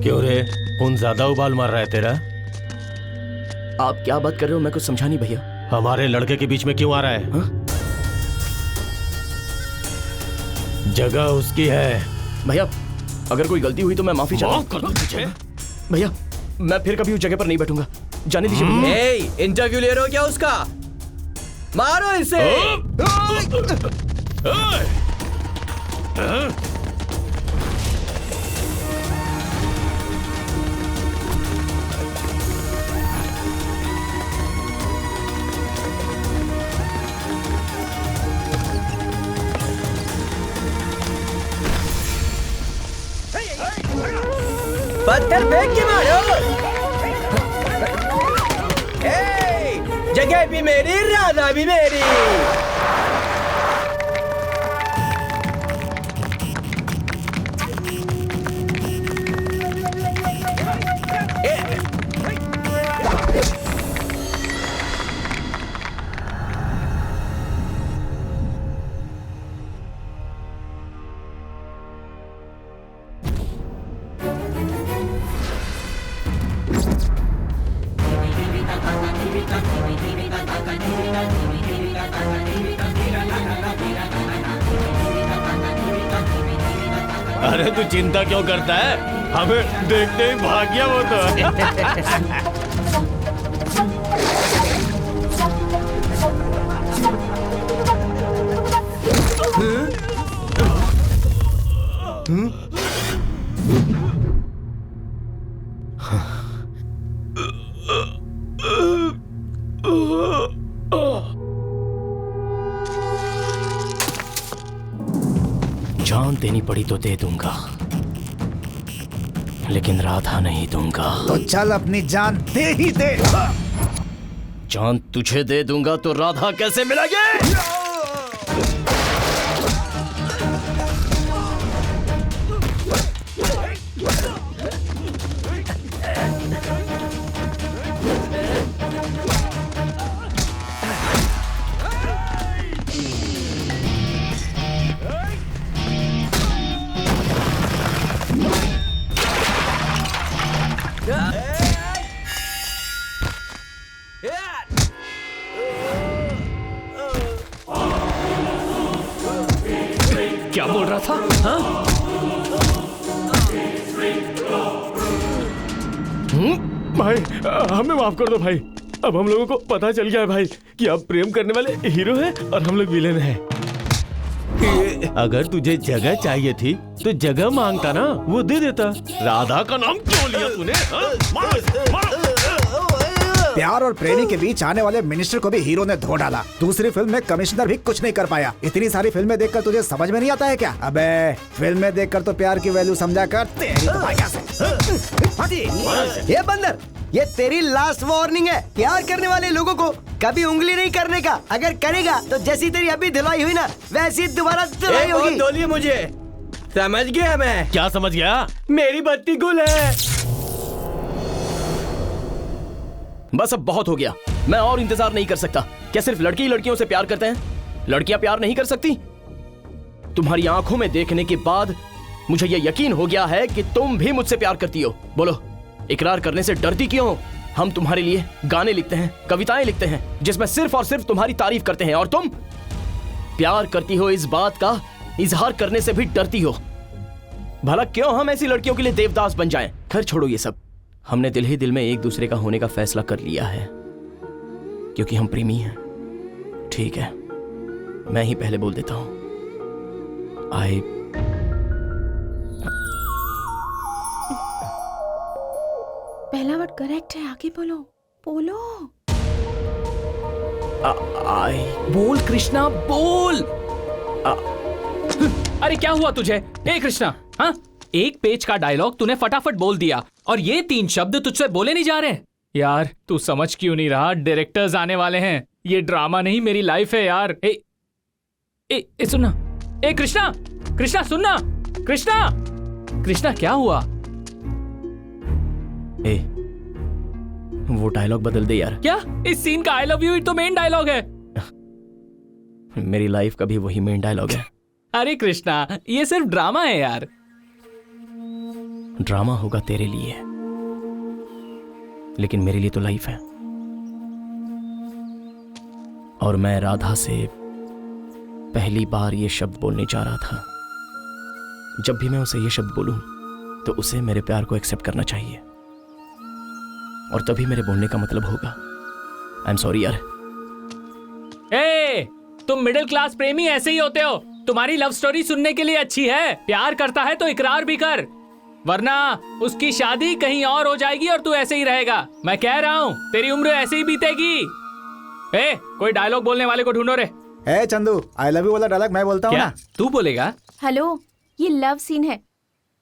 क्यों रे, खून ज्यादा उबाल मार रहा है तेरा? आप क्या बात कर रहे हो, मैं कुछ समझा नहीं भैया। हमारे लड़के के बीच में क्यों आ रहा है? जगह उसकी है। भैया अगर कोई गलती हुई तो मैं माफी चाहता हूँ। भैया मैं फिर कभी उस जगह पर नहीं बैठूंगा, जाने दीजिए भैया। इंटरव्यू ले रहे हो क्या उसका? मारो इसे। पत्थर फेंक के मारो। जगह भी मेरी, राधा भी मेरी। अरे तू चिंता क्यों करता है? हमें देखते ही भाग गया वो तो। जान देनी पड़ी तो दे दूंगा, लेकिन राधा नहीं दूंगा। तो चल अपनी जान दे ही दे। जान तुझे दे दूंगा तो राधा कैसे मिलेगी? क्या बोल रहा था? हाँ? भाई हमें माफ कर दो भाई। अब हम लोगों को पता चल गया है भाई कि आप प्रेम करने वाले हीरो हैं और हम लोग विलेन हैं। अगर तुझे जगह चाहिए थी तो जगह मांगता ना, वो दे देता। राधा का नाम क्यों लिया तूने? प्यार और प्रेमी के बीच आने वाले मिनिस्टर को भी हीरो ने धो डाला। दूसरी फिल्म में कमिश्नर भी कुछ नहीं कर पाया। इतनी सारी फिल्में देखकर तुझे समझ में नहीं आता है क्या? अबे फिल्में देखकर तो प्यार की वैल्यू समझा कर तेरी तो भाग्य से। ये बंदर, ये तेरी लास्ट वार्निंग है। प्यार करने वाले लोगों को कभी उंगली नहीं करने का। अगर करेगा तो जैसी तेरी अभी धुलाई हुई ना, वैसी दोबारा धुलाई होगी। बोलिए मुझे, समझ गया मैं। क्या समझ गया? मेरी बत्ती गुल है। बस अब बहुत हो गया, मैं और इंतजार नहीं कर सकता। क्या सिर्फ लड़के ही लड़कियों से प्यार करते हैं? लड़कियां प्यार नहीं कर सकती? तुम्हारी आंखों में देखने के बाद मुझे यह यकीन हो गया है कि तुम भी मुझसे प्यार करती हो। बोलो, इकरार करने से डरती क्यों हो? हम तुम्हारे लिए गाने लिखते हैं, कविताएं लिखते हैं, जिसमें सिर्फ और सिर्फ तुम्हारी तारीफ करते हैं, और तुम प्यार करती हो इस बात का इजहार करने से भी डरती हो। भला क्यों हम ऐसी लड़कियों के लिए देवदास बन जाएं? खैर छोड़ो ये सब। हमने दिल ही दिल में एक दूसरे का होने का फैसला कर लिया है, क्योंकि हम प्रेमी हैं। ठीक है, मैं ही पहले बोल देता हूं। पहला वर्ड करेक्ट है, आगे बोलो बोलो। बोल कृष्णा, बोल। अरे क्या हुआ तुझे? ए कृष्णा, हाँ? एक पेज का डायलॉग तूने फटाफट बोल दिया और ये 3 शब्द तुझसे बोले नहीं जा रहे। यार तू समझ क्यों नहीं रहा? डायरेक्टर्स आने वाले हैं। ये ड्रामा नहीं, मेरी लाइफ है यार। ए सुनना। ए कृष्णा, कृष्णा सुनना। कृष्णा, कृष्णा क्या हुआ? ए, वो डायलॉग बदल दे यार। क्या? इस सीन का आई लव यू तो मेन डायलॉग है। मेरी लाइफ का भी वही मेन डायलॉग है। अरे कृष्णा, ये सिर्फ ड्रामा है यार। ड्रामा होगा तेरे लिए, लेकिन मेरे लिए तो लाइफ है। और मैं राधा से पहली बार ये शब्द बोलने जा रहा था। जब भी मैं उसे ये शब्द बोलूं तो उसे मेरे प्यार को एक्सेप्ट करना चाहिए, और तभी मेरे बोलने का मतलब होगा। आई एम सॉरी यार। तुम मिडिल क्लास प्रेमी ऐसे ही होते हो। तुम्हारी लव स्टोरी सुनने के लिए अच्छी है। प्यार करता है तो इकरार भी कर, वरना उसकी शादी कहीं और हो जाएगी और तू ऐसे ही रहेगा। मैं कह रहा हूँ तेरी उम्र ऐसे ही बीतेगी। कोई डायलॉग बोलने वाले को ढूंढो रे। चंदू, आई लव यू वाला डायलॉग मैं बोलता हूँ ना। तू बोलेगा? हेलो, ये लव सीन है,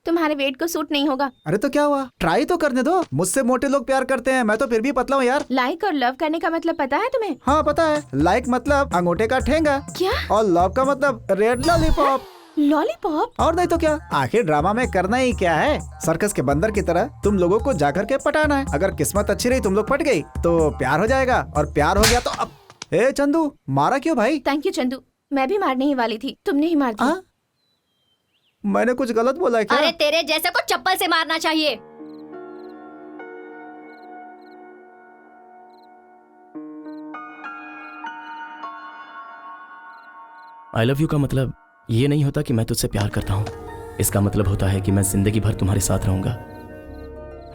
तुम्हारे वेट को सूट नहीं होगा। अरे तो क्या हुआ, ट्राई तो करने दो। मुझसे मोटे लोग प्यार करते हैं, मैं तो फिर भी पतला हूँ यार। लाइक और लव करने का मतलब पता है तुम्हें? हाँ पता है। लाइक मतलब अंगूठे का ठेंगा। क्या? और लव का मतलब रेड लॉलीपॉप। लॉलीपॉप? और नहीं तो क्या। आखिर ड्रामा में करना ही क्या है? सर्कस के बंदर की तरह तुम लोगों को जाकर के पटाना है। अगर किस्मत अच्छी रही, तुम लोग पट गई तो प्यार हो जाएगा, और प्यार हो गया तो अब। चंदू, मारा क्यों भाई? थैंक यू चंदू, मैं भी मारने ही वाली थी, तुमने ही मार दिया। मैंने कुछ गलत बोला है क्या? अरे तेरे जैसे को चप्पल से मारना चाहिए। आई लव यू का मतलब ये नहीं होता कि मैं तुझसे प्यार करता हूँ। इसका मतलब होता है कि मैं जिंदगी भर तुम्हारे साथ रहूंगा।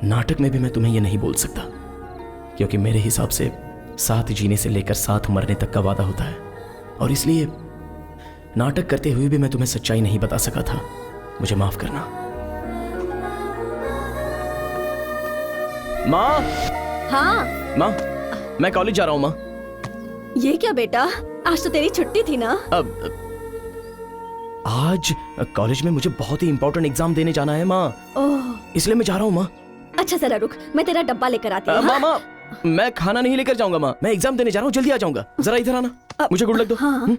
नाटक में भी मैं तुम्हें ये नहीं बोल सकता, क्योंकि मेरे हिसाब से साथ जीने से लेकर साथ मरने तक का वादा होता है, और इसलिए नाटक करते हुए भी मैं तुम्हें सच्चाई नहीं बता सका था। मुझे माफ करना। माँ। हाँ माँ, मैं कॉलेज जा रहा हूँ। माँ, ये क्या बेटा, आज तो तेरी छुट्टी थी ना? आज कॉलेज में मुझे बहुत ही इंपॉर्टेंट एग्जाम देने जाना है माँ, इसलिए मैं जा रहा हूँ। माँ अच्छा जरा रुक, मैं तेरा डब्बा लेकर आती हूँ। माँ, मैं खाना नहीं लेकर जाऊंगा माँ, मैं एग्जाम देने जा रहा हूँ, जल्दी आ जाऊंगा। जरा इधर आना, मुझे गुड लक दो। हाँ।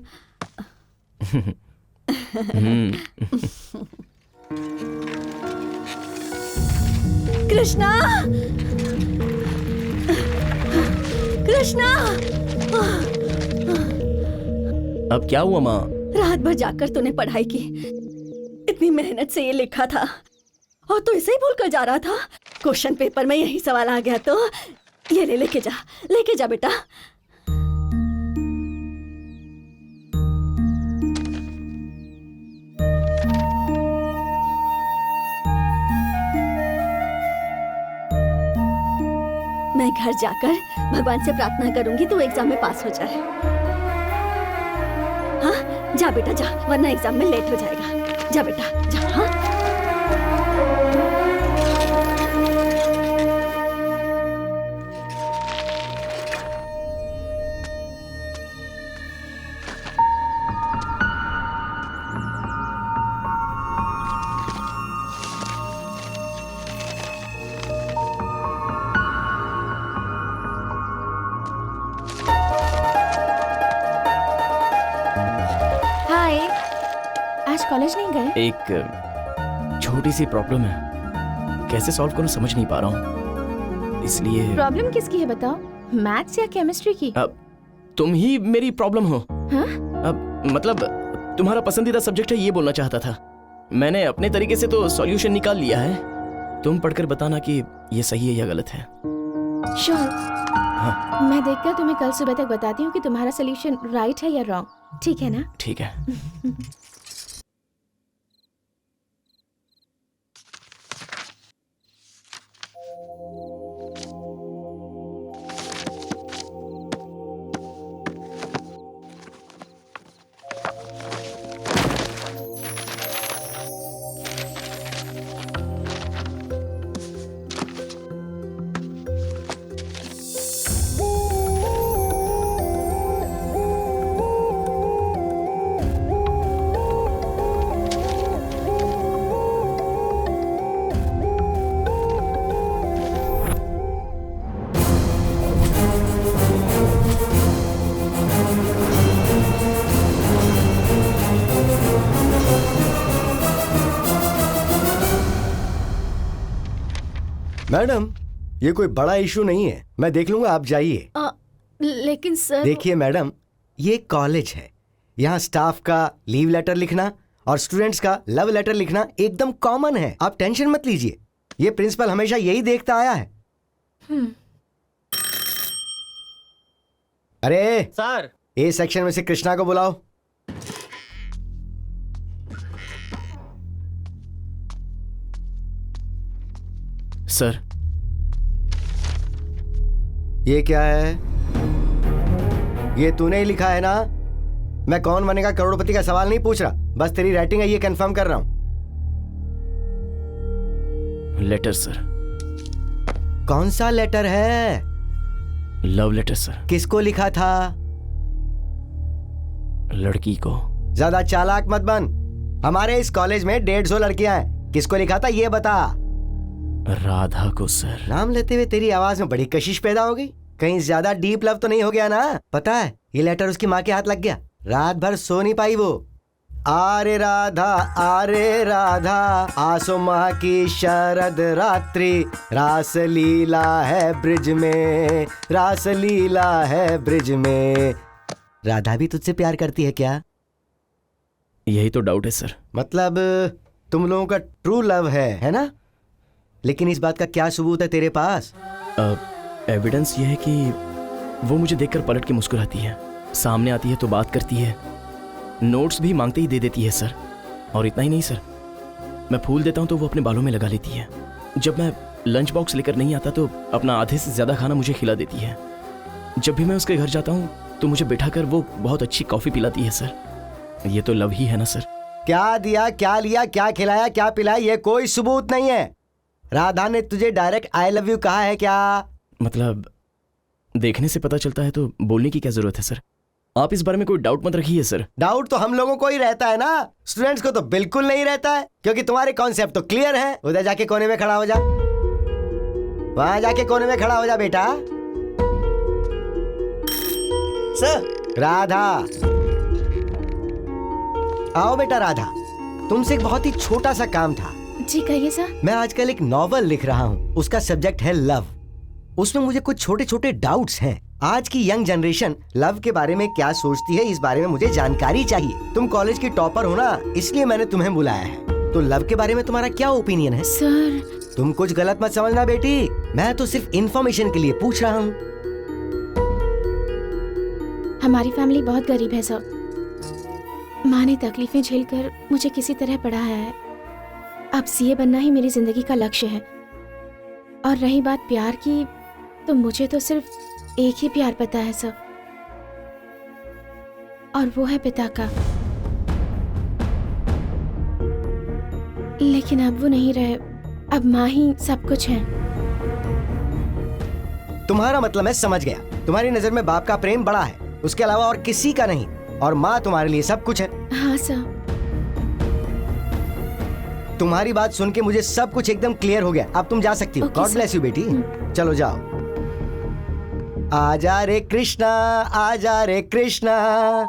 कृष्णा, कृष्णा। अब क्या हुआ माँ? रात भर जाकर तूने पढ़ाई की, इतनी मेहनत से ये लिखा था और तू इसे ही भूल कर जा रहा था। क्वेश्चन पेपर में यही सवाल आ गया तो ये लेके जा बेटा। मैं घर जाकर भगवान से प्रार्थना करूंगी तो एग्जाम में पास हो जाए। हाँ जा बेटा जा, वरना एग्जाम में लेट हो जाएगा। जा बेटा जा। हाँ कॉलेज नहीं गए? एक छोटी सी प्रॉब्लम है, कैसे सॉल्व करूं समझ नहीं पा रहा हूं, इसलिए। प्रॉब्लम किसकी है बताओ? मैथ्स या केमिस्ट्री की? अब तुम ही मेरी प्रॉब्लम हो। हाँ? अब मतलब तुम्हारा पसंदीदा सब्जेक्ट है ये बोलना चाहता था। मैंने अपने तरीके से तो सॉल्यूशन निकाल लिया है, तुम पढ़कर बताना कि ये सही है या गलत है। श्योर। हाँ। मैं देखकर तुम्हें कल सुबह तक बताती हूँ कि तुम्हारा सॉल्यूशन राइट है या रॉन्ग। ठीक है ना? ठीक है। मैडम ये कोई बड़ा इशू नहीं है, मैं देख लूंगा, आप जाइए। लेकिन सर। देखिए मैडम, ये कॉलेज है, यहाँ स्टाफ का लीव लेटर लिखना और स्टूडेंट्स का लव लेटर लिखना एकदम कॉमन है, आप टेंशन मत लीजिए। ये प्रिंसिपल हमेशा यही देखता आया है। अरे सर, ए सेक्शन में से कृष्णा को बुलाओ। सर, ये क्या है? ये तूने ही लिखा है ना? मैं कौन बनेगा करोड़पति का सवाल नहीं पूछ रहा, बस तेरी राइटिंग है ये कंफर्म कर रहा हूं। Letter sir. कौन सा लेटर है? Love letter sir. किसको लिखा था? लड़की को। ज्यादा चालाक मत बन, हमारे इस कॉलेज में 150 लड़कियां हैं, किसको लिखा था ये बता। राधा को सर। नाम लेते हुए तेरी आवाज में बड़ी कशिश पैदा हो गई, कहीं ज्यादा डीप लव तो नहीं हो गया ना? पता है ये लेटर उसकी माँ के हाथ लग गया, रात भर सो नहीं पाई वो। आरे राधा आसो माह की शरद रात्रि, रास लीला है ब्रिज में, रास लीला है ब्रिज में। राधा भी तुझसे प्यार करती है क्या? यही तो डाउट है सर। मतलब तुम लोगों का ट्रू लव है ना? लेकिन इस बात का क्या सबूत है तेरे पास? एविडेंस ये है कि वो मुझे देखकर पलट के मुस्कुराती है, सामने आती है तो बात करती है, नोट्स भी मांगते ही दे देती है सर। और इतना ही नहीं सर, मैं फूल देता हूँ तो वो अपने बालों में लगा लेती है। जब मैं लंच बॉक्स लेकर नहीं आता तो अपना आधे से ज्यादा खाना मुझे खिला देती है। जब भी मैं उसके घर जाता हूँ तो मुझे बिठाकर वो बहुत अच्छी कॉफी पिलाती है सर। ये तो लव ही है ना सर? क्या दिया, क्या लिया, क्या खिलाया, क्या पिलाया, ये कोई सबूत नहीं है। राधा ने तुझे डायरेक्ट आई लव यू कहा है क्या? मतलब देखने से पता चलता है तो बोलने की क्या जरूरत है सर? आप इस बारे में कोई डाउट मत रखिए सर। डाउट तो हम लोगों को ही रहता है ना, स्टूडेंट्स को तो बिल्कुल नहीं रहता है, क्योंकि तुम्हारे कॉन्सेप्ट तो क्लियर है। उधर जाके कोने में खड़ा हो जा, वहां जाके कोने में खड़ा हो जा बेटा। सर। राधा आओ बेटा। राधा, तुमसे एक बहुत ही छोटा सा काम था। जी कहिए सर। मैं आजकल एक नॉवल लिख रहा हूँ, उसका सब्जेक्ट है लव। उसमें मुझे कुछ छोटे छोटे डाउट्स हैं। आज की यंग जनरेशन लव के बारे में क्या सोचती है, इस बारे में मुझे जानकारी चाहिए। तुम कॉलेज की टॉपर हो ना, इसलिए मैंने तुम्हें बुलाया है। तो लव के बारे में तुम्हारा क्या ओपिनियन है? सर तुम कुछ गलत मत समझना बेटी, मैं तो सिर्फ इंफॉर्मेशन के लिए पूछ रहा हूँ। हमारी फैमिली बहुत गरीब है सर। माँ ने तकलीफें झेलकर मुझे किसी तरह पढ़ाया है। अब सीए बनना ही मेरी जिंदगी का लक्ष्य है। और रही बात प्यार की, तो मुझे तो सिर्फ एक ही प्यार पता है सर, और वो है पिता का। लेकिन अब वो नहीं रहे, अब माँ ही सब कुछ है। तुम्हारा मतलब मैं समझ गया, तुम्हारी नजर में बाप का प्रेम बड़ा है, उसके अलावा और किसी का नहीं, और माँ तुम्हारे लिए सब कुछ है। हाँ सर। तुम्हारी बात सुन के मुझे सब कुछ एकदम क्लियर हो गया। अब तुम जा सकती हो। गॉड ब्लेस यू बेटी। चलो जाओ। आजा रे कृष्णा, आजा रे कृष्णा,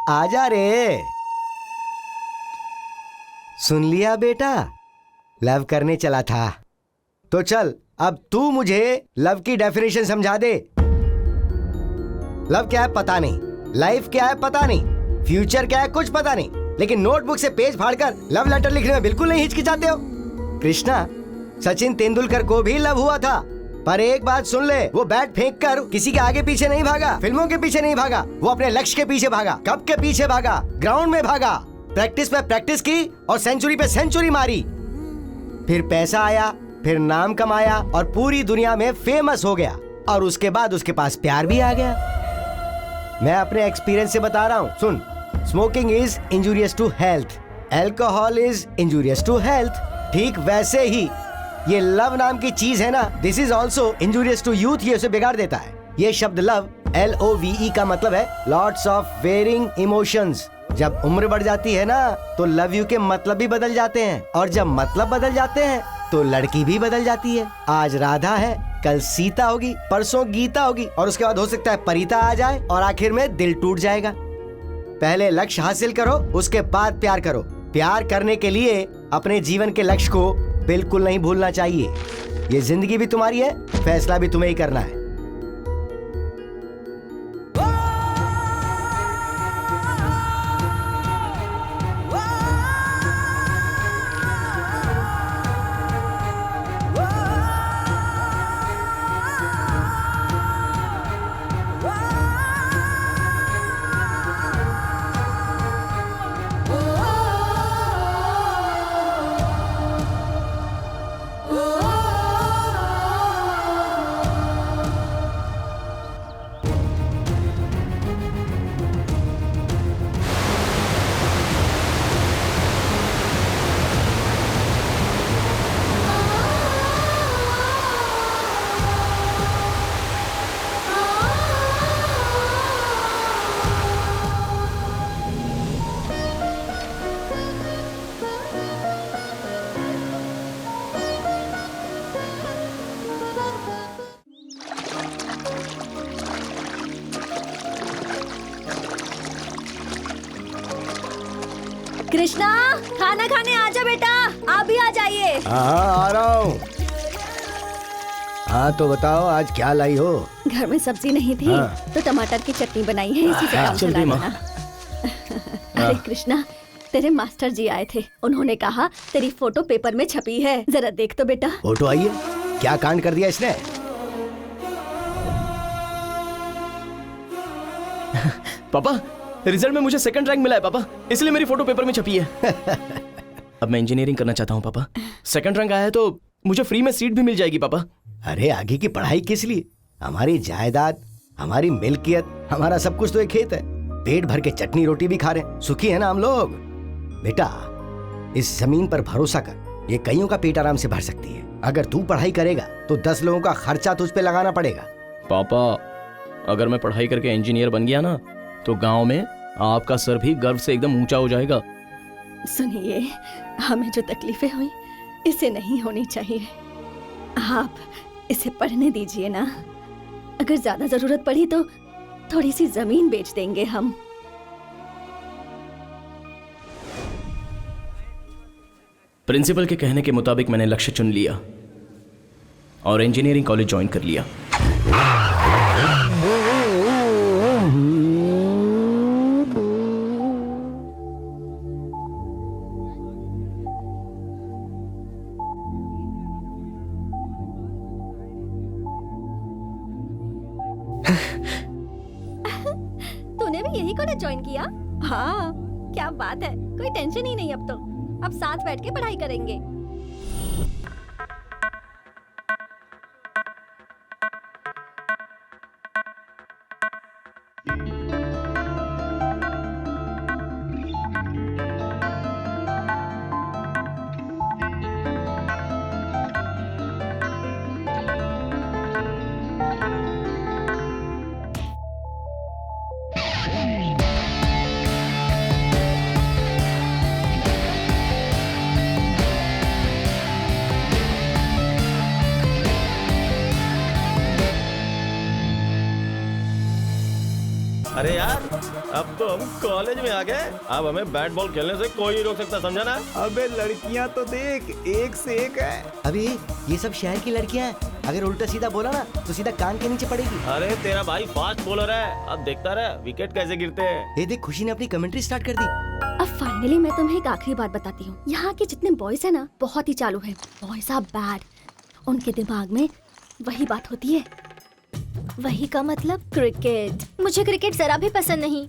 आजा रे। सुन लिया बेटा, लव करने चला था। तो चल अब तू मुझे लव की डेफिनेशन समझा दे। लव क्या है पता नहीं, लाइफ क्या है पता नहीं, फ्यूचर क्या है कुछ पता नहीं, लेकिन नोटबुक से पेज फाड़कर लव लेटर लिखने में बिल्कुल नहीं हिचकिचाते हो। कृष्णा, सचिन तेंदुलकर को भी लव हुआ था, पर एक बात सुन ले, वो बैट फेंक कर किसी के आगे पीछे नहीं भागा, फिल्मों के पीछे नहीं भागा, वो अपने लक्ष्य के पीछे भागा। कब के पीछे भागा? ग्राउंड में भागा, प्रैक्टिस पे प्रैक्टिस की और सेंचुरी पे सेंचुरी मारी। फिर पैसा आया, फिर नाम कमाया और पूरी दुनिया में फेमस हो गया, और उसके बाद उसके पास प्यार भी आ गया। मैं अपने एक्सपीरियंस से बता रहा हूँ, सुन। Smoking is injurious to health, alcohol is injurious to health. ठीक वैसे ही ये लव नाम की चीज है ना, this is also injurious to youth, ये उसे बिगाड़ देता है। ये शब्द लव, LOVE का मतलब है लॉट्स ऑफ वेरिंग इमोशंस। जब उम्र बढ़ जाती है ना, तो लव यू के मतलब भी बदल जाते हैं, और जब मतलब बदल जाते हैं तो लड़की भी बदल जाती है। आज राधा है, कल सीता होगी, परसों गीता होगी, और उसके बाद हो सकता है परिता आ जाए, और आखिर में दिल टूट जाएगा। पहले लक्ष्य हासिल करो, उसके बाद प्यार करो। प्यार करने के लिए अपने जीवन के लक्ष्य को बिल्कुल नहीं भूलना चाहिए। ये जिंदगी भी तुम्हारी है, फैसला भी तुम्हें ही करना है। कृष्णा, खाना खाने आजा बेटा, आप भी आ जाइए। हाँ आ रहा हूँ। हाँ तो बताओ आज क्या लाई हो? घर में सब्जी नहीं थी, तो टमाटर की चटनी बनाई है, इसी से काम चला लेना। अरे कृष्णा, तेरे मास्टर जी आए थे, उन्होंने कहा तेरी फोटो पेपर में छपी है, जरा देख तो बेटा। फोटो आई है? क्या कांड कर दिया इसने? पापा, रिजल्ट में मुझे सेकंड रैंक मिला है पापा, इसलिए मेरी फोटो पेपर में छपी है। अब मैं इंजीनियरिंग करना चाहता हूँ पापा। सेकंड रैंक आया है तो मुझे फ्री में सीट भी मिल जाएगी पापा। अरे आगे की पढ़ाई किस लिए? हमारी जायदाद, हमारी मिल्कियत, हमारा सब कुछ तो एक खेत है। पेट भर के चटनी रोटी भी खा रहे, सुखी है ना हम लोग। बेटा, इस जमीन पर भरोसा कर, ये कईयों का पेट आराम से भर सकती है। अगर तू पढ़ाई करेगा तो 10 लोगों का खर्चा तुझ पे लगाना पड़ेगा। पापा, अगर मैं पढ़ाई करके इंजीनियर बन गया ना, तो गांव में आपका सर भी गर्व से एकदम ऊंचा हो जाएगा। सुनिए, हमें जो तकलीफें हुई इसे नहीं होनी चाहिए। आप इसे पढ़ने दीजिए ना। अगर ज्यादा जरूरत पड़ी तो थोड़ी सी जमीन बेच देंगे हम। प्रिंसिपल के कहने के मुताबिक मैंने लक्ष्य चुन लिया और इंजीनियरिंग कॉलेज ज्वाइन कर लिया। तूने भी यही कॉलेज ज्वाइन किया? हाँ, क्या बात है, कोई टेंशन ही नहीं अब तो। अब साथ बैठ के पढ़ाई करेंगे। अरे यार, अब तो हम कॉलेज में आ गए। अब हमें बैट बॉल खेलने से कोई नहीं रोक सकता, समझा ना? अबे लड़कियां तो देख, एक से एक है। अभी ये सब शहर की लड़कियां हैं, अगर उल्टा सीधा बोला ना तो सीधा कान के नीचे पड़ेगी। अरे तेरा भाई फास्ट बॉलर है, अब देखता रहे विकेट कैसे गिरते हैं। ये देख, खुशी ने अपनी कमेंट्री स्टार्ट कर दी। अब फाइनली मैं तुम्हें एक आखिरी बात बताती हूँ। यहाँ के जितने बॉयज है ना, बहुत ही चालू है। Boys are bad. उनके दिमाग में वही बात होती है। वही का मतलब क्रिकेट। मुझे क्रिकेट जरा भी पसंद नहीं।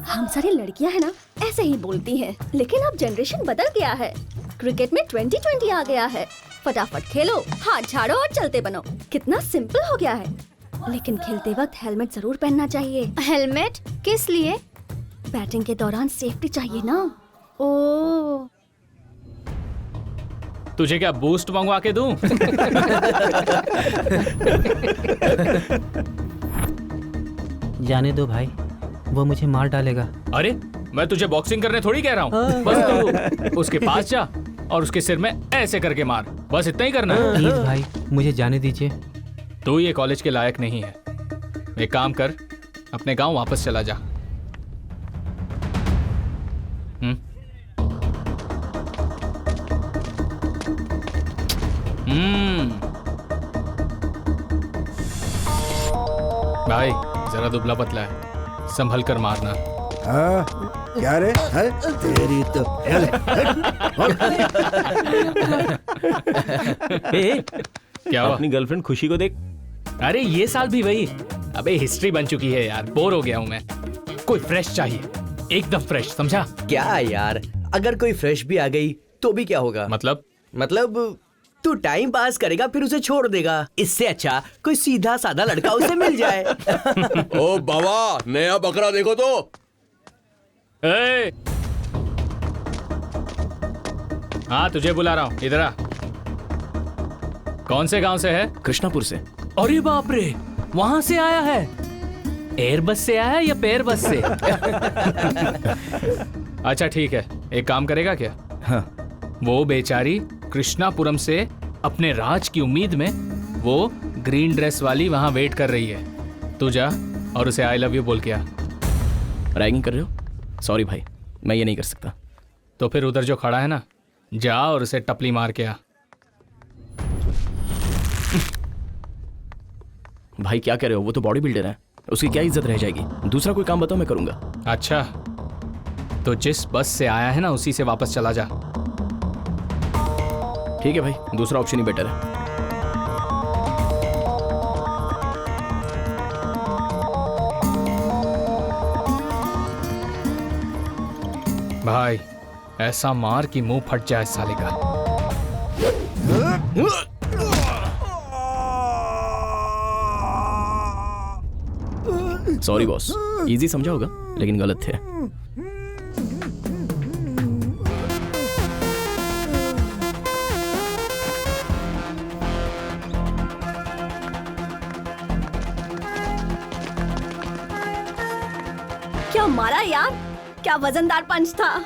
हम सारी लड़कियां है ना, ऐसे ही बोलती हैं, लेकिन अब जनरेशन बदल गया है। क्रिकेट में 2020 आ गया है। फटाफट खेलो, हाथ झाड़ो और चलते बनो। कितना सिंपल हो गया है। लेकिन खेलते वक्त हेलमेट जरूर पहनना चाहिए। हेलमेट किस लिए? बैटिंग के दौरान सेफ्टी चाहिए ना। ओह, तुझे क्या बूस्ट मंगवा के दूं? जाने दो भाई, वो मुझे मार डालेगा। अरे मैं तुझे बॉक्सिंग करने थोड़ी कह रहा हूँ। बस तू उसके पास जा और उसके सिर में ऐसे करके मार, बस इतना ही करना है। प्लीज भाई, मुझे जाने दीजिए। तू ये कॉलेज के लायक नहीं है। एक काम कर, अपने गांव वापस चला जा। भाई जरा दुबला पतला है, संभल कर मारना। क्या रे? तेरी तो क्या हुआ? अपनी गर्लफ्रेंड खुशी को देख। अरे ये साल भी वही। अबे हिस्ट्री बन चुकी है यार, बोर हो गया हूँ मैं। कोई फ्रेश चाहिए, एकदम फ्रेश, समझा? क्या यार, अगर कोई फ्रेश भी आ गई तो भी क्या होगा? मतलब तू टाइम पास करेगा फिर उसे छोड़ देगा। इससे अच्छा कोई सीधा साधा लड़का उसे मिल जाए। ओ बाबा, नया बकरा देखो तो। हाँ तुझे बुला रहा हूँ, इधर आ। कौन से गांव से है? कृष्णापुर से। अरे बाप रे, वहां से आया है? एयर बस से आया है या पैर बस से? अच्छा ठीक है, एक काम करेगा क्या? हाँ। वो बेचारी कृष्णापुरम से अपने राज की उम्मीद में वो ग्रीन ड्रेस वाली वहां वेट कर रही है। तू जा और उसे आई लव यू बोल के आ। रैगिंग कर रहे हो? सॉरी भाई, मैं ये नहीं कर सकता। तो फिर उधर जो खड़ा है ना, जा और उसे टपली मार के आ। भाई क्या कह रहे हो? वो तो बॉडी बिल्डर है, उसकी क्या इज्जत रह जाएगी? दूसरा कोई काम बताओ, मैं करूंगा। अच्छा, तो जिस बस से आया है ना उसी से वापस चला जा। ठीक है भाई, दूसरा ऑप्शन ही बेटर है। भाई ऐसा मार कि मुंह फट जाए साले का। सॉरी बॉस, इजी समझा होगा लेकिन गलत थे। क्या मारा यार, क्या वजनदार पंच था।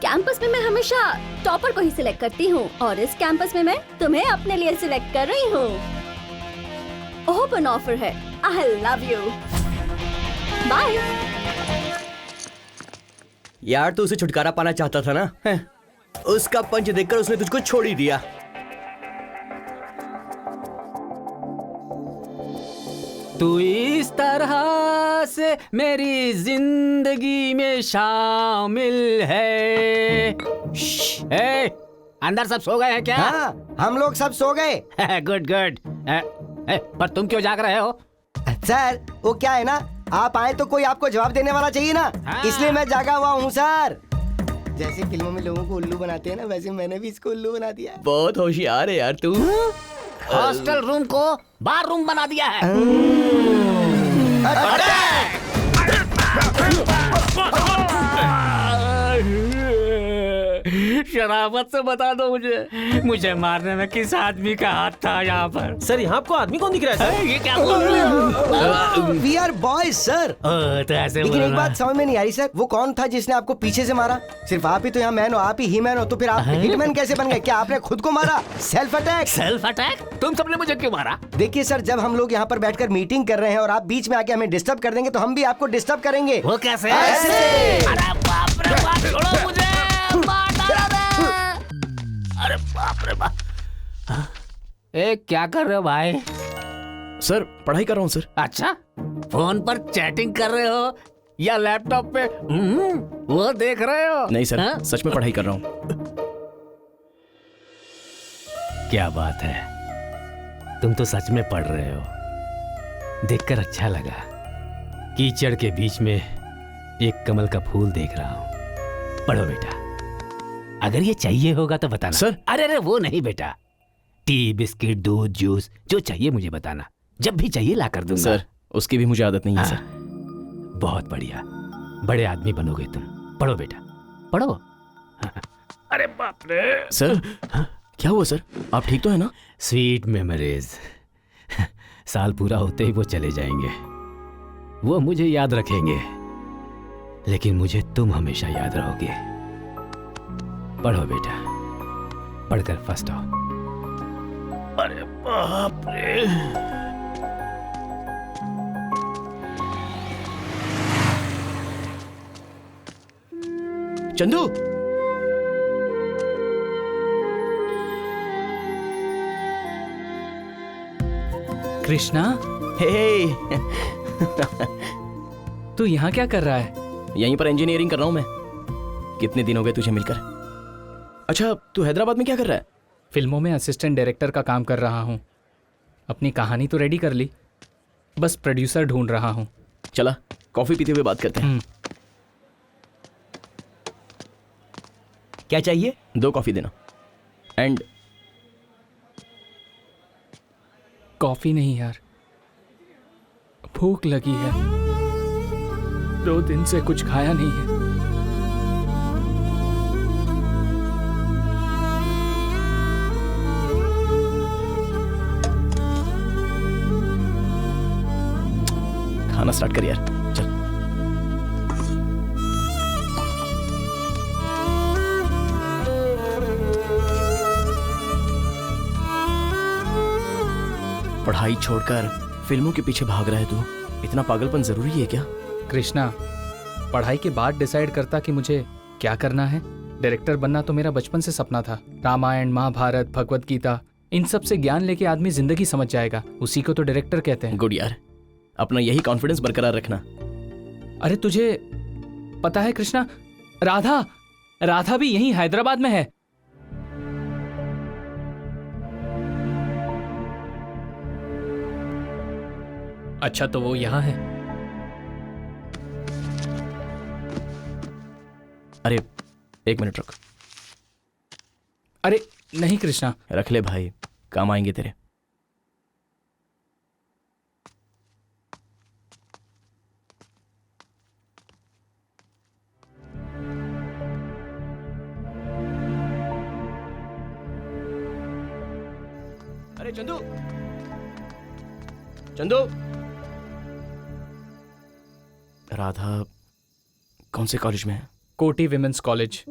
कैंपस में मैं हमेशा टॉपर को ही सिलेक्ट करती हूँ और इस कैंपस में मैं तुम्हें अपने लिए सिलेक्ट कर रही हूँ। ओपन ऑफर है, आई लव यू, बाय। यार तू उसे छुटकारा पाना चाहता था ना? उसका पंच देखकर उसने तुझको छोड़ ही दिया। तू इस तरह से मेरी जिंदगी में शामिल है। अंदर सब सो गए हैं क्या? हाँ, हम लोग सब सो गए। Good good. पर तुम क्यों जाग रहे हो? सर वो क्या है ना, आप आए तो कोई आपको जवाब देने वाला चाहिए ना, इसलिए मैं जागा हुआ हूँ सर। जैसे फिल्मों में लोगों को उल्लू बनाते हैं ना, वैसे मैंने भी इसको उल्लू बना दिया। बहुत होशियार है यार तू। हॉस्टल रूम को बार रूम बना दिया है। शराफत से बता दो मुझे मारने में किस आदमी का हाथ था यहाँ पर। सर यहाँ आपको आदमी कौन दिख रहा है? ये क्या बोल रहे हो? We are boys sir. तो ऐसे लेकिन एक बोलना। बात समझ में नहीं आ रही सर, वो कौन था जिसने आपको पीछे से मारा? सिर्फ आप ही तो यहाँ मैन हो, आप ही मैन हो, तो फिर आप हिटमैन कैसे बन गए? क्या आपने खुद को मारा? Self attack. Self attack? तुम सबने मुझे क्यों मारा? देखिए सर, जब हम लोग यहाँ पर बैठकर मीटिंग कर रहे हैं और आप बीच में आके हमें डिस्टर्ब कर देंगे तो हम भी आपको डिस्टर्ब करेंगे। वो कैसे? ऐसे। अरे बाप रे बाप, छोड़ो मुझे, मार डाला रे। अरे बाप रे बाप। ए क्या कर रहे हो भाई? सर पढ़ाई कर रहा हूँ सर। अच्छा, फोन पर चैटिंग कर रहे हो या लैपटॉप पे वो देख रहे हो? नहीं सर, हाँ? सच में पढ़ाई कर रहा हूँ। क्या बात है, तुम तो सच में पढ़ रहे हो। देखकर अच्छा लगा। कीचड़ के बीच में एक कमल का फूल देख रहा हूँ। पढ़ो बेटा, अगर ये चाहिए होगा तो बताना। सर। अरे वो नहीं बेटा, टी बिस्किट दूध जूस जो चाहिए मुझे बताना, जब भी चाहिए ला कर दूंगा। सर उसकी भी मुझे आदत नहीं है सर। बहुत बढ़िया, बड़े आदमी बनोगे तुम। पढ़ो बेटा, पढ़ो। अरे बाप रे। सर क्या हुआ सर, आप ठीक तो है ना? Sweet memories. साल पूरा होते ही वो चले जाएंगे, वो मुझे याद रखेंगे, लेकिन मुझे तुम हमेशा याद रहोगे। पढ़ो बेटा, पढ़कर फर्स्ट हो। अरे बाप रे। चंदू, कृष्णा, हे तू यहाँ क्या कर रहा है? यहीं पर इंजीनियरिंग कर रहा हूँ मैं। कितने दिन हो गए तुझे मिलकर। अच्छा, तू हैदराबाद में क्या कर रहा है? फिल्मों में असिस्टेंट डायरेक्टर का काम कर रहा हूँ। अपनी कहानी तो रेडी कर ली, बस प्रोड्यूसर ढूंढ रहा हूँ। चला कॉफी पीते हुए बात करते हैं। क्या चाहिए? 2 कॉफी देना। एंड कॉफी नहीं यार, भूख लगी है। 2 दिन से कुछ खाया नहीं है। खाना स्टार्ट कर यार, चल। पढ़ाई छोड़कर फिल्मों के पीछे भाग रहा है तू। इतना पागलपन जरूरी है क्या? कृष्णा, पढ़ाई के बाद डिसाइड करता कि मुझे क्या करना है। डायरेक्टर बनना तो मेरा बचपन से सपना था। रामायण, महाभारत, भगवत गीता, इन सब से ज्ञान लेके आदमी जिंदगी समझ जाएगा, उसी को तो डायरेक्टर कहते हैं। गुड यार, अपना यही कॉन्फिडेंस बरकरार रखना। अरे तुझे पता है कृष्णा, राधा भी यहीं हैदराबाद में है। अच्छा, तो वो यहाँ है। अरे 1 मिनट रुक। अरे नहीं कृष्णा, रख ले भाई, काम आएंगे तेरे। अरे चंदू, चंदू। राधा कौन से कॉलेज में है? कोटी विमेंस कॉलेज।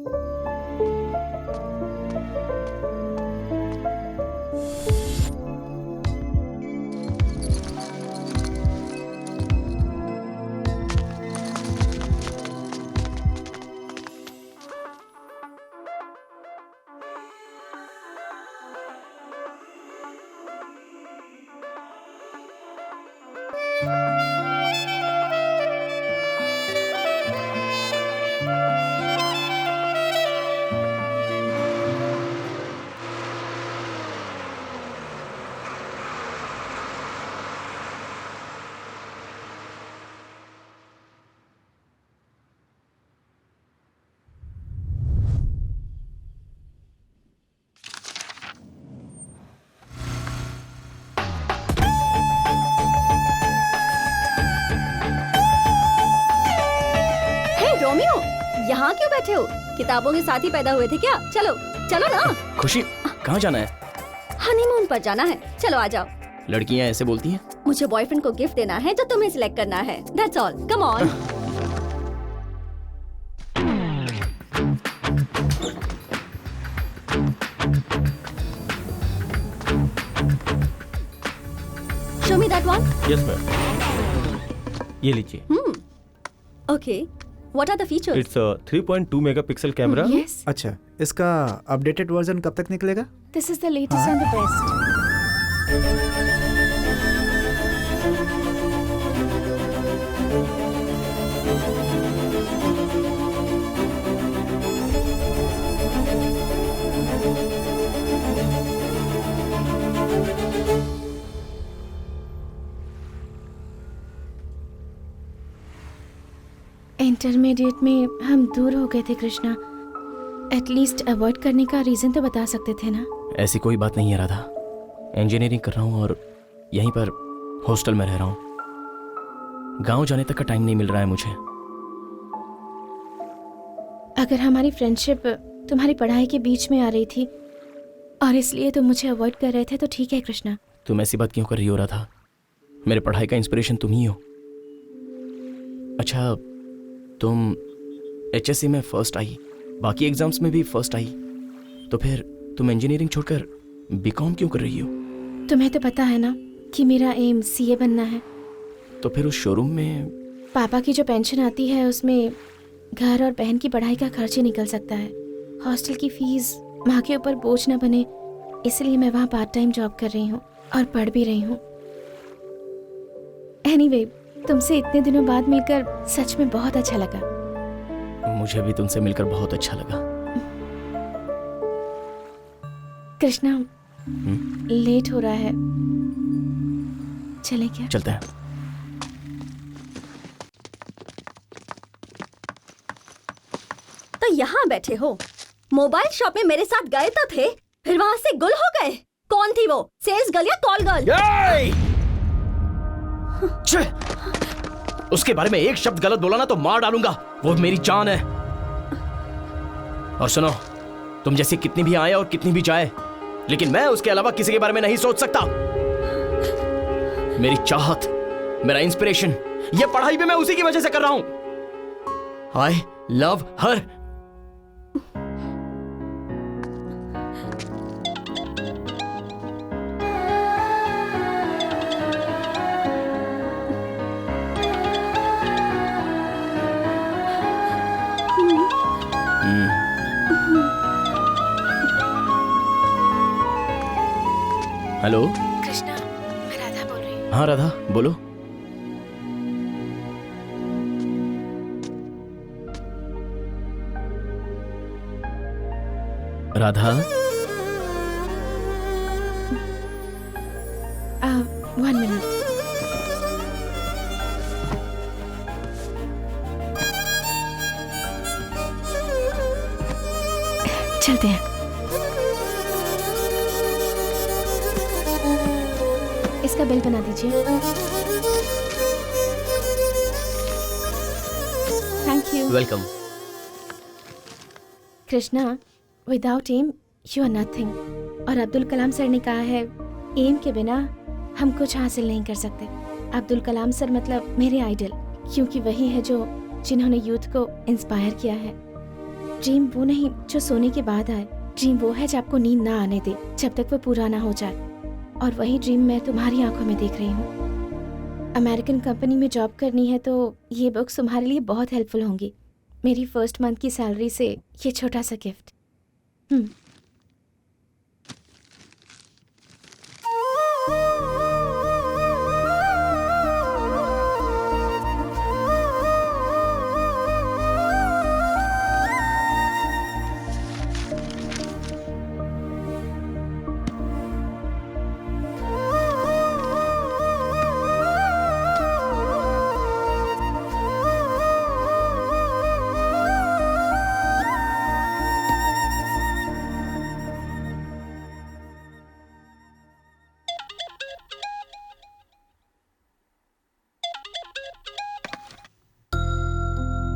बैठे हो? किताबों के साथ ही पैदा हुए थे क्या? चलो चलो ना। खुशी, कहाँ जाना है? हनीमून पर जाना है, चलो आ जाओ। लड़कियाँ ऐसे बोलती हैं? मुझे बॉयफ्रेंड को गिफ्ट देना है जो तुम्हें सिलेक्ट करना है। That's all, come on. Show me that one. Yes ma'am, ये लीजिए। Okay, what are the features? It's 3.2 megapixel camera. Yes, अच्छा, इसका अपडेटेड वर्जन कब तक निकलेगा? this is the latest and the best. Intermediate में हम दूर हो गए थे कृष्णा। एटलीस्ट अवॉइड करने का रीजन तो बता सकते थे ना। ऐसी कोई बात नहीं है राधा। इंजीनियरिंग कर रहा हूँ और यहीं पर हॉस्टल में रह रहा हूँ। गांव जाने तक का टाइम नहीं मिल रहा है मुझे। अगर हमारी फ्रेंडशिप तुम्हारी पढ़ाई के बीच में आ रही थी और इसलिए तुम मुझे अवॉइड कर रहे थे तो ठीक है कृष्णा। तुम ऐसी बात क्यों कर रही हो राधा? मेरे पढ़ाई का इंस्पिरेशन तुम ही हो। अच्छा, तुम HSC में फर्स्ट आई, बाकी एग्जाम्स में भी फर्स्ट आई, तो फिर तुम इंजीनियरिंग छोड़कर BCom क्यों कर रही हो? तुम्हें तो पता है ना कि मेरा एम CA बनना है। तो फिर उस शोरूम में पापा की जो पेंशन आती है उसमें घर और बहन की पढ़ाई का खर्च ही निकल सकता है। हॉस्टल की फीस माँ के ऊपर बोझ न बने, इसलिए मैं वहाँ पार्ट टाइम जॉब कर रही हूँ और पढ़ भी रही हूँ। एनीवे, तुमसे इतने दिनों बाद मिलकर सच में बहुत अच्छा लगा। मुझे भी तुमसे मिलकर बहुत अच्छा लगा। कृष्णा, लेट हो रहा है, चलें क्या? चलते हैं। तो यहाँ बैठे हो, मोबाइल शॉप में मेरे साथ गए तो थे, फिर वहाँ से गुल हो गए। कौन थी वो, सेल्स गर्ल या कॉल गर्ल? उसके बारे में एक शब्द गलत बोला ना तो मार डालूंगा। वो मेरी जान है। और सुनो, तुम जैसे कितनी भी आए और कितनी भी जाए, लेकिन मैं उसके अलावा किसी के बारे में नहीं सोच सकता। मेरी चाहत, मेरा इंस्पिरेशन, ये पढ़ाई भी मैं उसी की वजह से कर रहा हूं। I love her. Hello Krishna, मैं राधा बोल रही हूँ। हाँ राधा, बोलो। राधा, 1 मिनट। चलते हैं। इसका बिल बना दीजिए। Thank you. Welcome. Krishna, without M you are nothing. और अब्दुल कलाम सर ने कहा है, एम के बिना हम कुछ हासिल नहीं कर सकते। अब्दुल कलाम सर मतलब मेरे आइडल, क्योंकि वही है जो जिन्होंने यूथ को इंस्पायर किया है। ड्रीम वो नहीं जो सोने के बाद आए, ड्रीम वो है जो आपको नींद ना आने दे जब तक वो पूरा ना हो जाए। और वही ड्रीम मैं तुम्हारी आंखों में देख रही हूँ। अमेरिकन कंपनी में जॉब करनी है तो ये बुक्स तुम्हारे लिए बहुत हेल्पफुल होंगी। मेरी फर्स्ट मंथ की सैलरी से ये छोटा सा गिफ्ट।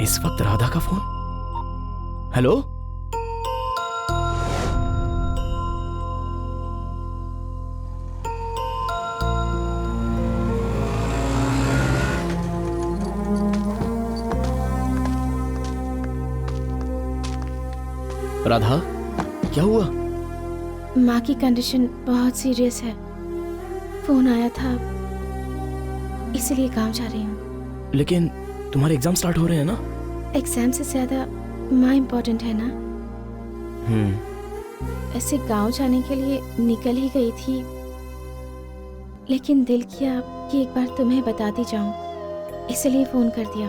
इस वक्त राधा का फोन? हेलो? राधा, क्या हुआ? माँ की कंडीशन बहुत सीरियस है। फोन आया था, इसलिए गांव जा रही हूँ। लेकिन तुम्हारे एग्जाम स्टार्ट हो रहे हैं ना? एग्जाम से ज्यादा माँ इम्पोर्टेंट है ना। ऐसे गांव जाने के लिए निकल ही गई थी, लेकिन दिल किया कि एक बार तुम्हें बताती जाऊं, इसलिए फोन कर दिया।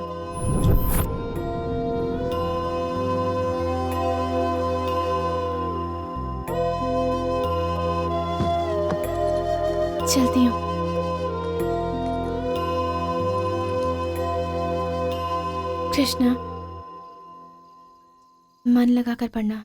चलती हूँ। कृष्णा, मन लगाकर पढ़ना।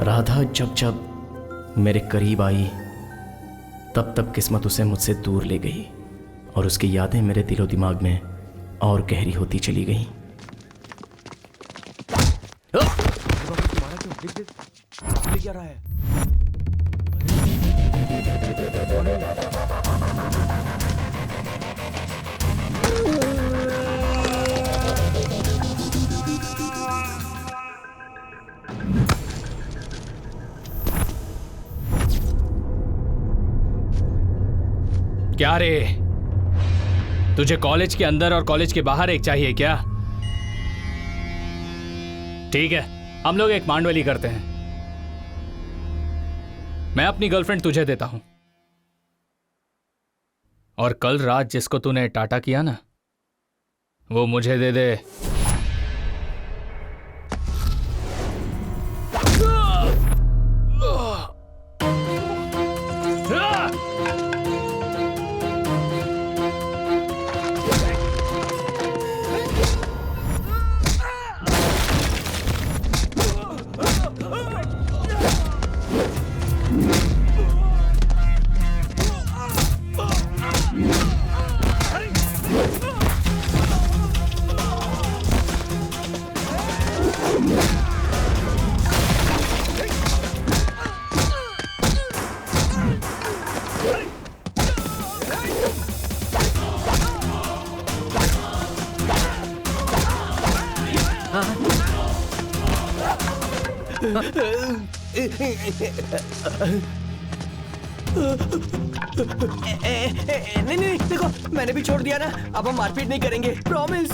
राधा जब जब मेरे करीब आई, तब तब किस्मत उसे मुझसे दूर ले गई और उसकी यादें मेरे दिलो दिमाग में और गहरी होती चली गई। क्या रहा है? क्या रे, तुझे कॉलेज के अंदर और कॉलेज के बाहर एक चाहिए क्या? ठीक है, हम लोग एक मांडवली करते हैं। मैं अपनी गर्लफ्रेंड तुझे देता हूं, और कल रात जिसको तूने टाटा किया ना, वो मुझे दे दे। नहीं नहीं देखो, मैंने भी छोड़ दिया ना, अब हम मारपीट नहीं करेंगे, प्रॉमिस।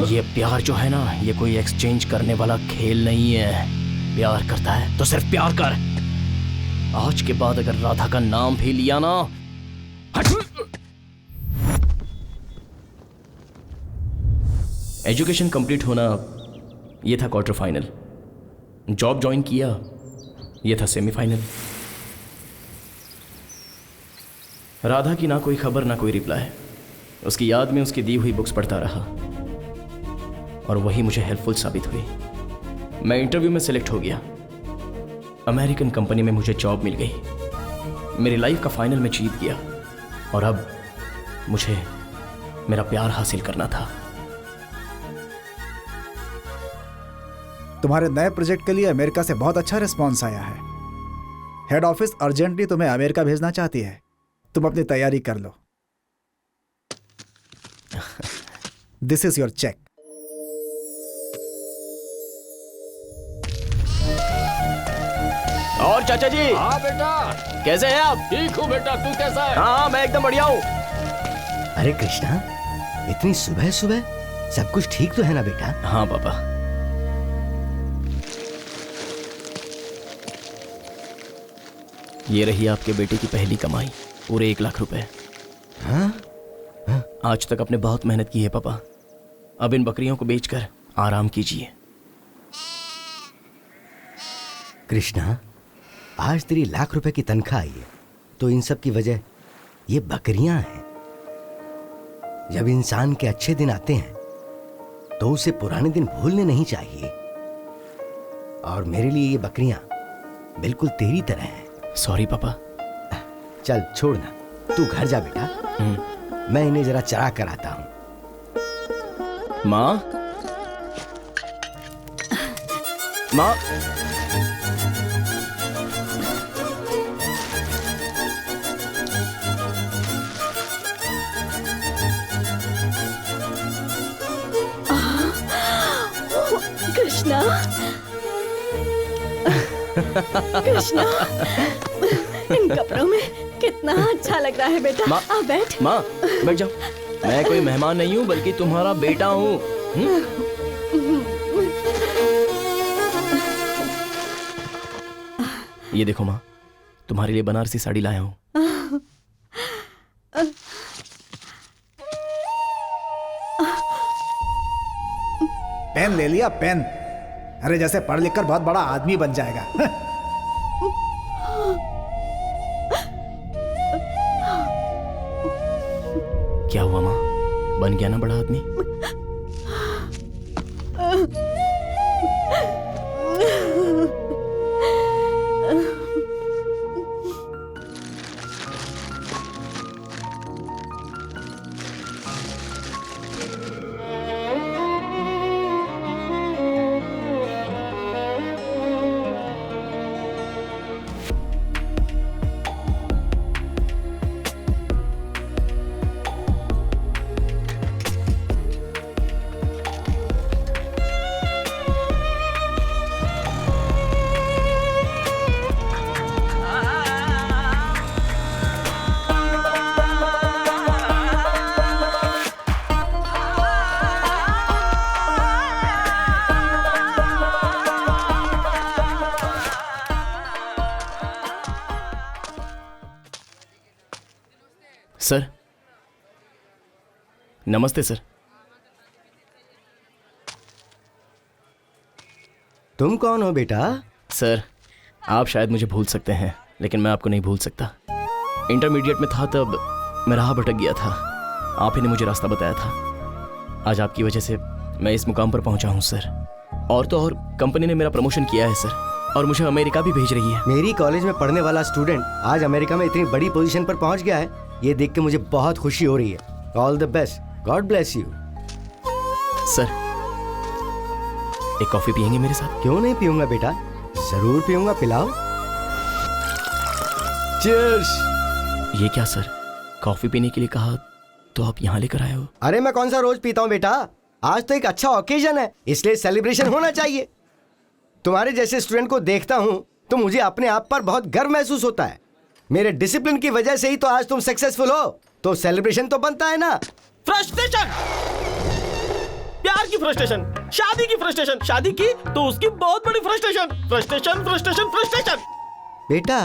ये प्यार जो है ना, ये कोई एक्सचेंज करने वाला खेल नहीं है। प्यार करता है तो सिर्फ प्यार कर। आज के बाद अगर राधा का नाम भी लिया ना, एजुकेशन कंप्लीट होना ये था क्वार्टर फाइनल, जॉब ज्वाइन किया ये था सेमीफाइनल। राधा की ना कोई खबर ना कोई रिप्लाई। उसकी याद में उसकी दी हुई बुक्स पढ़ता रहा और वही मुझे हेल्पफुल साबित हुई। मैं इंटरव्यू में सिलेक्ट हो गया, अमेरिकन कंपनी में मुझे जॉब मिल गई, मेरी लाइफ का फाइनल में जीत गया और अब मुझे मेरा प्यार हासिल करना था। तुम्हारे नए प्रोजेक्ट के लिए अमेरिका से बहुत अच्छा रिस्पॉन्स आया है। हेड ऑफिस अर्जेंटली तुम्हें अमेरिका भेजना चाहती है, तुम अपनी तैयारी कर लो। This is your cheque. और चाचा जी। हाँ बेटा। कैसे हैं आप? ठीक हूँ बेटा, तू कैसा है? हाँ मैं एकदम बढ़िया हूँ। अरे कृष्णा, इतनी सुबह सुबह सब कुछ ठीक तो है ना बेटा? हाँ पापा। ये रही आपके बेटे की पहली कमाई, पूरे 1 लाख रुपए। हाँ? आज तक आपने बहुत मेहनत की है पापा, अब इन बकरियों को बेचकर आराम कीजिए। कृष्णा, आज तेरी 1 लाख रुपए की तनख्वाह आई है, तो इन सब की वजह ये बकरियां हैं। जब इंसान के अच्छे दिन आते हैं तो उसे पुराने दिन भूलने नहीं चाहिए, और मेरे लिए ये बकरियां बिल्कुल तेरी तरह हैं। सॉरी पापा। चल छोड़ना, तू घर जा बेटा, मैं इन्हें जरा चरा कर आता हूं। माँ, माँ, कृष्णा, कृष्णा, इन कपड़ों में कितना अच्छा लग रहा है बेटा। माँ, आ बैठ। माँ बैठ जाओ। मैं कोई मेहमान नहीं हूँ, बल्कि तुम्हारा बेटा हूँ। ये देखो माँ, तुम्हारे लिए बनारसी साड़ी लाया हूँ। पेन ले लिया? पेन? अरे जैसे पढ़ लिख कर बहुत बड़ा आदमी बन जाएगा। क्या हुआ माँ, बन गया ना बड़ा आदमी? सर, नमस्ते सर। तुम कौन हो बेटा? सर, आप शायद मुझे भूल सकते हैं, लेकिन मैं आपको नहीं भूल सकता। इंटरमीडिएट में था तब मैं राह भटक गया था, आप ही ने मुझे रास्ता बताया था। आज आपकी वजह से मैं इस मुकाम पर पहुंचा हूं सर। और तो और कंपनी ने मेरा प्रमोशन किया है सर, और मुझे अमेरिका भी भेज रही है। मेरी कॉलेज में पढ़ने वाला स्टूडेंट आज अमेरिका में इतनी बड़ी पोजीशन पर पहुंच गया है, ये देख के मुझे बहुत खुशी हो रही है। All the best, God bless you. Sir, एक कॉफी पियेंगे मेरे साथ? क्यों नहीं पीऊंगा बेटा, जरूर पीऊंगा, पिलाओ। चीयर्स। ये क्या सर, कॉफी पीने के लिए कहा तो आप यहाँ लेकर आए हो? अरे मैं कौन सा रोज पीता हूँ बेटा, आज तो एक अच्छा ओकेजन है, इसलिए सेलिब्रेशन होना चाहिए। तुम्हारे जैसे स्टूडेंट को देखता हूँ तो मुझे अपने आप पर बहुत गर्व महसूस होता है। मेरे डिसिप्लिन की वजह से ही तो आज तुम सक्सेसफुल हो, तो सेलिब्रेशन तो बनता है ना। फ्रस्ट्रेशन, प्यार की फ्रस्ट्रेशन, शादी की फ्रस्ट्रेशन, शादी की तो उसकी बहुत बड़ी फ्रस्ट्रेशन, फ्रस्ट्रेशन फ्रस्ट्रेशन फ्रस्ट्रेशन। बेटा,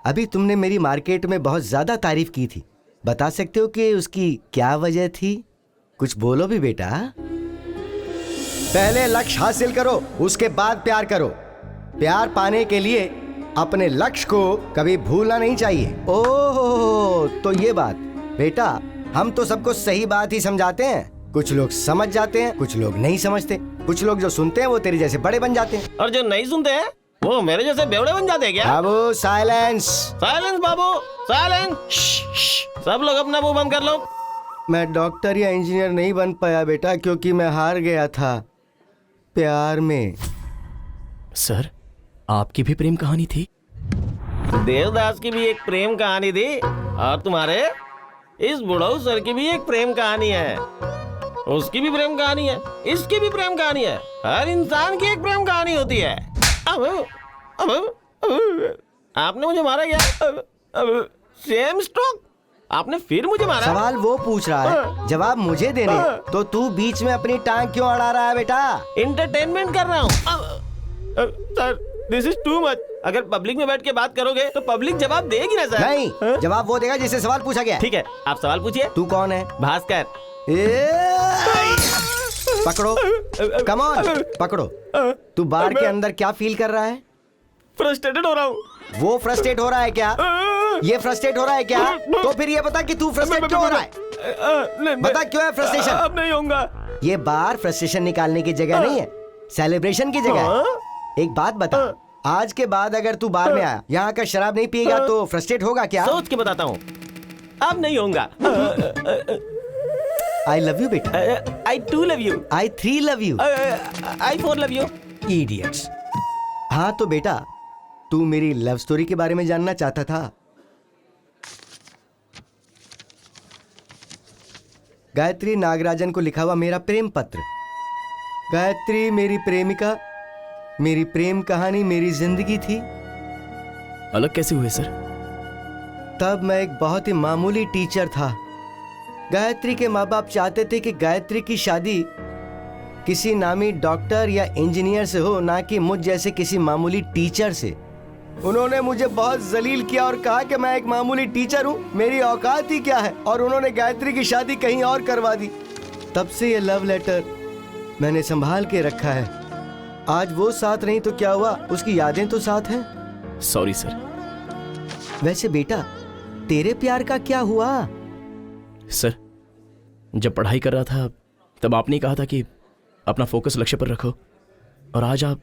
अभी तुमने मेरी मार्केट में बहुत ज्यादा तारीफ की थी, बता सकते हो कि उसकी क्या वजह थी? कुछ बोलो भी बेटा। पहले लक्ष्य हासिल करो, उसके बाद प्यार करो। प्यार पाने के लिए अपने लक्ष्य को कभी भूलना नहीं चाहिए। ओह, तो ये बात। बेटा, हम तो सबको सही बात ही समझाते हैं, कुछ लोग समझ जाते हैं, कुछ लोग नहीं समझते। कुछ लोग जो सुनते हैं वो तेरे जैसे बड़े बन जाते हैं, और जो नहीं सुनते हैं वो मेरे जैसे बेवड़े बन जाते हैं क्या? बाबू साइलेंस, साइलेंस बाबू, साइलेंस। सब लोग अपना मुंह बंद कर लो। मैं डॉक्टर या इंजीनियर नहीं बन पाया बेटा, क्योंकि मैं हार गया था प्यार में। सर, आपकी भी प्रेम कहानी थी? देवदास की भी एक प्रेम कहानी थी, और तुम्हारे इस बुढ़ऊ सर की भी एक प्रेम कहानी है। उसकी भी प्रेम कहानी है, इसकी भी प्रेम कहानी है। हर इंसान की एक प्रेम कहानी होती है। आपने मुझे मारा क्या? Same stroke. आपने फिर मुझे मारा। सवाल वो पूछ रहा है, जवाब मुझे देने, तो तू बीच में अपनी टांग क्यों अड़ा रहा है बेटा? इंटरटेनमेंट कर रहा हूँ। Sir, this is too much. अगर पब्लिक में बैठ के बात करोगे तो पब्लिक जवाब देगी ना सर? नहीं, जवाब वो देगा जिससे सवाल पूछा गया। ठीक है, आप सवाल पूछिए। तू कौन है? भास्कर। पकड़ो, कम ऑन, पकड़ो। तू बार के अंदर क्या फील कर रहा है? फ्रस्ट्रेटेड हो रहा हूँ। वो फ्रस्ट्रेट हो रहा है क्या? ये फ्रस्ट्रेट हो रहा है क्या? तो फिर ये बता कि तू फ्रस्ट्रेट क्यों हो रहा है? बता क्यों है फ्रस्ट्रेशन? अब नहीं होगा। ये बार फ्रस्ट्रेशन निकालने की जगह नहीं है, सेलिब्रेशन की जगह है। एक बात बता, आज के बाद अगर तू बार में आया, यहाँ का शराब नहीं पिएगा तो फ्रस्ट्रेट होगा क्या? सोच के बताता हूँ, अब नहीं होगा। आई लव यू बेटा। आई 2 love you. I 3 love you. I 4 love you. Idiots. हाँ तो बेटा, तू मेरी लव स्टोरी के बारे में जानना चाहता था। गायत्री नागराजन को लिखा हुआ मेरा प्रेम पत्र। गायत्री मेरी प्रेमिका, मेरी प्रेम कहानी मेरी जिंदगी थी। अलग कैसे हुए सर? तब मैं एक बहुत ही मामूली टीचर था। गायत्री के माँ बाप चाहते थे कि गायत्री की शादी किसी नामी डॉक्टर या इंजीनियर से हो, ना कि मुझ जैसे किसी मामूली टीचर से। उन्होंने मुझे बहुत जलील किया और कहा कि मैं एक मामूली टीचर हूँ, मेरी औकात ही क्या है, और उन्होंने गायत्री की शादी कहीं और करवा दी। तब से ये लव लेटर मैंने संभाल के रखा है। आज वो साथ नहीं तो क्या हुआ, उसकी यादें तो साथ हैं। Sorry sir. वैसे बेटा, तेरे प्यार का क्या हुआ? सर, जब पढ़ाई कर रहा था तब आपने कहा था कि अपना फोकस लक्ष्य पर रखो, और आज आप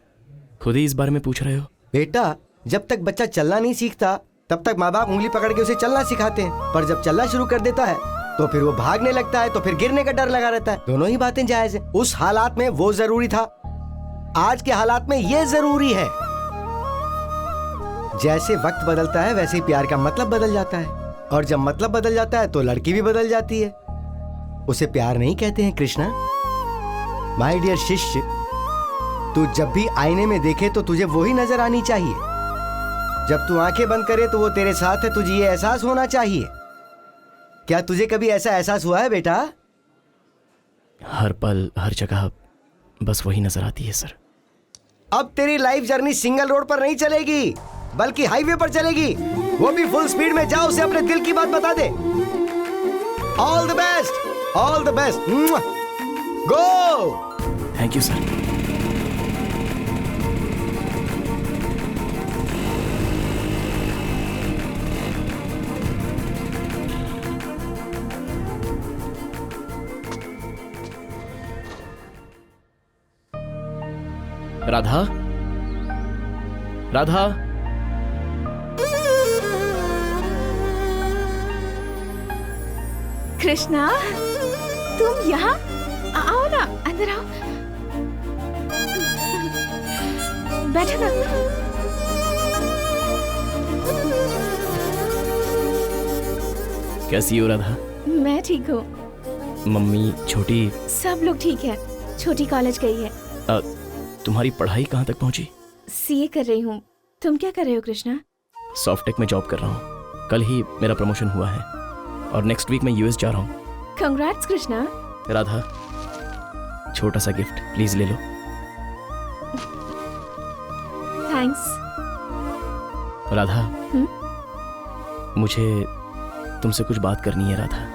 खुद ही इस बारे में पूछ रहे हो। बेटा, जब तक बच्चा चलना नहीं सीखता तब तक माँ बाप उंगली पकड़ के उसे चलना सिखाते हैं, पर जब चलना शुरू कर देता है तो फिर वो भागने लगता है, तो फिर गिरने का डर लगा रहता है। दोनों ही बातें जायज है। उस हालात में वो जरूरी था, आज के हालात में ये जरूरी है। जैसे वक्त बदलता है वैसे ही प्यार का मतलब बदल जाता है, और जब मतलब बदल जाता है तो लड़की भी बदल जाती है। उसे प्यार नहीं कहते हैं कृष्णा। माय डियर शिष्य, तू जब भी आईने में देखे तो तुझे वही नजर आनी चाहिए। जब तू आंखें बंद करे तो वो तेरे साथ है, तुझे ये एहसास होना चाहिए। क्या तुझे कभी ऐसा एहसास हुआ है बेटा? हर पल हर जगह बस वही नजर आती है सर। अब तेरी लाइफ जर्नी सिंगल रोड पर नहीं चलेगी, बल्कि हाईवे पर चलेगी, वो भी फुल स्पीड में। जाओ उसे अपने दिल की बात बता दे। All the best, all the best, go. Thank you sir. Radha, Radha, Krishna, तुम यहाँ? आओ ना, अंदर आओ, बैठो ना। कैसी हो राधा? मैं ठीक हूँ। मम्मी, छोटी? सब लोग ठीक है। छोटी कॉलेज गई है। तुम्हारी पढ़ाई कहाँ तक पहुंची? सीए कर रही हूँ। तुम क्या कर रहे हो कृष्णा? सॉफ्टेक में जॉब कर रहा हूँ। कल ही मेरा प्रमोशन हुआ है और नेक्स्ट वीक मैं यूएस जा रहा हूँ। कंग्रेट्स कृष्णा। राधा, छोटा सा गिफ्ट प्लीज ले लो। थैंक्स। राधा, मुझे तुमसे कुछ बात करनी है राधा।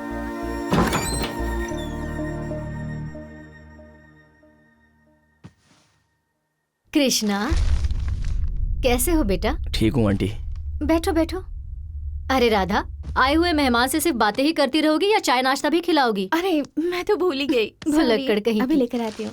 कृष्णा, कैसे हो बेटा? ठीक हूँ आंटी। बैठो बैठो। अरे राधा, आए हुए मेहमान से सिर्फ बातें ही करती रहोगी या चाय नाश्ता भी खिलाओगी? अरे मैं तो भूल ही गई। भुलक्कड़ कहीं अभी की। लेकर आती हूँ।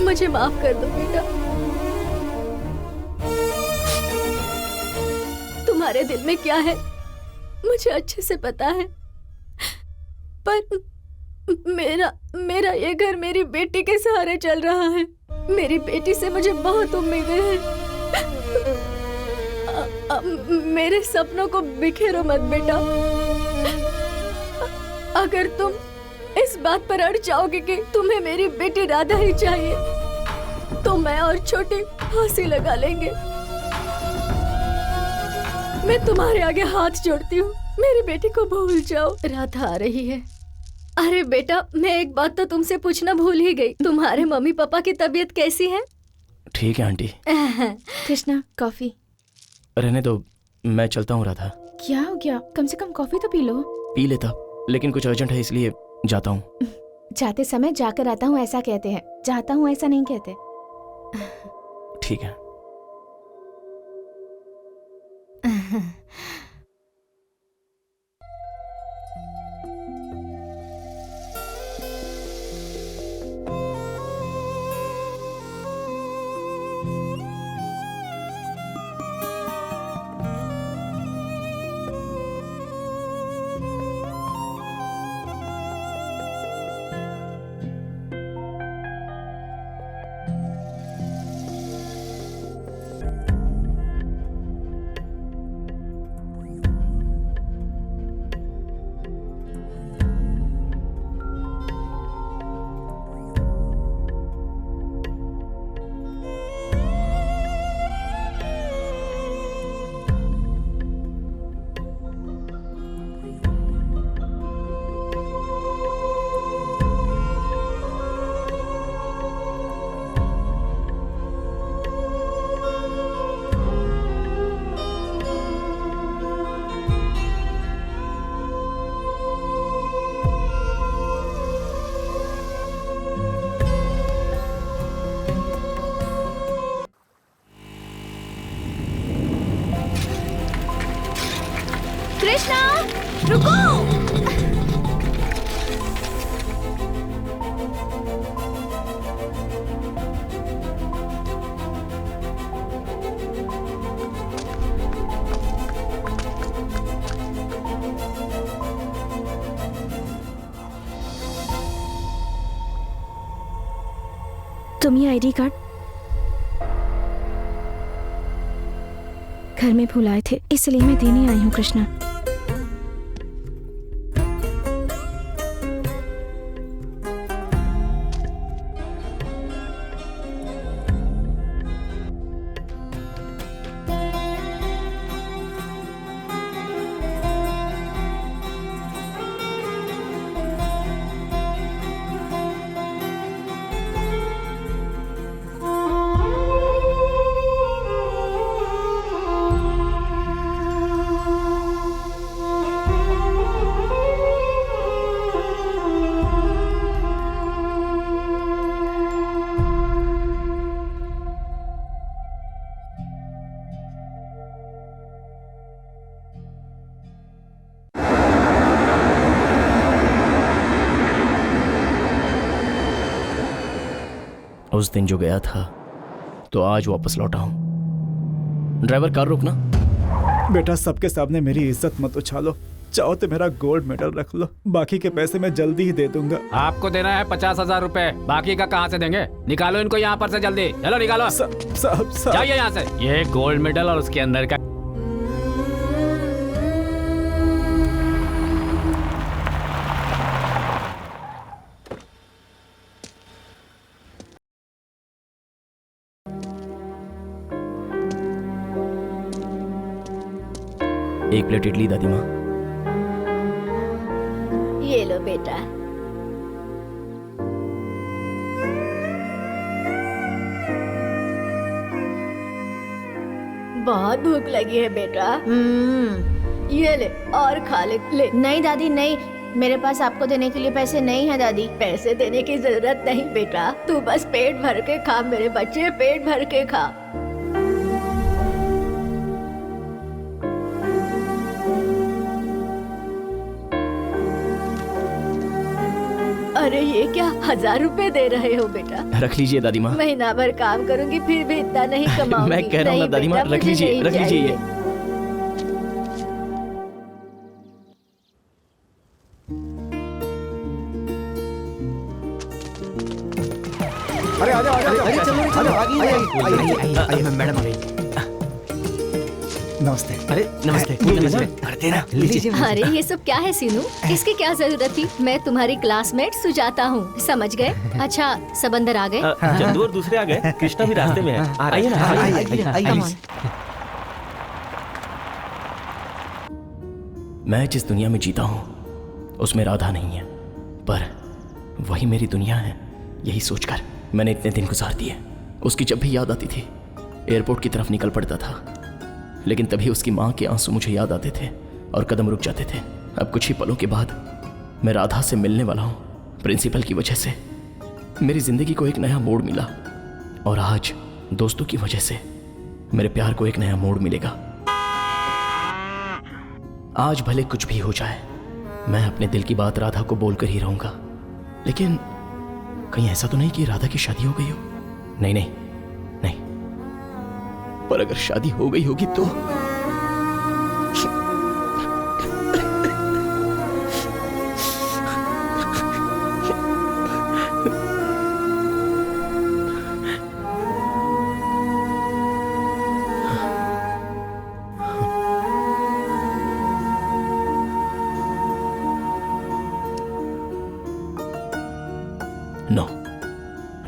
मुझे माफ कर दो बेटा। तू तुम्हारे दिल में क्या है मुझे अच्छे से पता है, पर मेरा ये घर मेरी बेटी के सहारे चल रहा है। मेरी बेटी से मुझे बहुत उम्मीदें हैं। मेरे सपनों को बिखेरो मत बेटा। अगर तुम इस बात पर अड़ जाओगे कि तुम्हें मेरी बेटी राधा ही चाहिए, तो मैं और छोटी फांसी लगा लेंगे। मैं तुम्हारे आगे हाथ जोड़ती हूँ, मेरी बेटी को भूल जाओ। राधा आ रही है। अरे बेटा, मैं एक बात तो तुमसे पूछना भूल ही गई, तुम्हारे मम्मी पापा की तबीयत कैसी है? ठीक है आंटी। कृष्णा, कॉफी। रहने दो, मैं चलता हूँ राधा। क्या हो गया? कम से कम कॉफी तो पी लो। पी लेता, लेकिन कुछ अर्जेंट है इसलिए जाता हूँ। जाते समय जाकर आता हूँ ऐसा कहते हैं, जाता हूँ ऐसा नहीं कहते। ठीक है। कृष्णा, रुको। तुम ये आईडी कार्ड घर में भूल आए थे, इसलिए मैं देने आई हूँ कृष्णा। उस दिन जो गया था तो आज वापस लौटा हूँ। ड्राइवर, कार रोकना। बेटा, सबके सामने मेरी इज्जत मत उछालो। चाहो तो मेरा गोल्ड मेडल रख लो, बाकी के पैसे मैं जल्दी ही दे दूंगा। आपको देना है 50,000 रुपए, बाकी का कहाँ से देंगे? निकालो इनको यहाँ पर से जल्दी, चलो निकालो। साहब जाइए यहाँ से। ये गोल्ड मेडल और उसके अंदर का एक प्लेट इडली दादी माँ। ये लो बेटा। बहुत भूख लगी है बेटा। ये ले और खा ले। नहीं दादी नहीं, मेरे पास आपको देने के लिए पैसे नहीं है दादी। पैसे देने की जरूरत नहीं बेटा, तू बस पेट भर के खा मेरे बच्चे, पेट भर के खा। अरे ये क्या 1000 रुपए दे रहे हो बेटा? रख लीजिए दादी माँ। महीना भर काम करूंगी फिर भी इतना नहीं कमाऊंगी। मैं कह रहा हूँ ना दादी माँ, रख लीजिए, रख लीजिए ये। अरे आ जाओ, आ जाओ, अरे चलो चलो आगे मैडम नमस्ते। अरे नमस्ते करते ना लीजिए। अरे ये सब क्या है सीनू? इसकी क्या जरूरत थी? मैं तुम्हारी क्लासमेट सुजाता हूँ, समझ गए? अच्छा सब अंदर आ गए? चंदू और दूसरे आ गए, कृष्णा भी रास्ते में है। आइए ना, आइए। मैं जिस दुनिया में जीता हूं उसमें राधा नहीं है, पर वही मेरी दुनिया है। यही सोचकर मैंने इतने दिन गुजार दिए। उसकी जब भी याद आती थी एयरपोर्ट की तरफ निकल पड़ता था, लेकिन तभी उसकी माँ के आंसू मुझे याद आते थे और कदम रुक जाते थे। अब कुछ ही पलों के बाद मैं राधा से मिलने वाला हूँ। प्रिंसिपल की वजह से मेरी जिंदगी को एक नया मोड़ मिला, और आज दोस्तों की वजह से मेरे प्यार को एक नया मोड़ मिलेगा। आज भले कुछ भी हो जाए, मैं अपने दिल की बात राधा को बोलकर ही रहूंगा। लेकिन कहीं ऐसा तो नहीं कि राधा की शादी हो गई हो? नहीं नहीं नहीं, पर अगर शादी हो गई होगी तो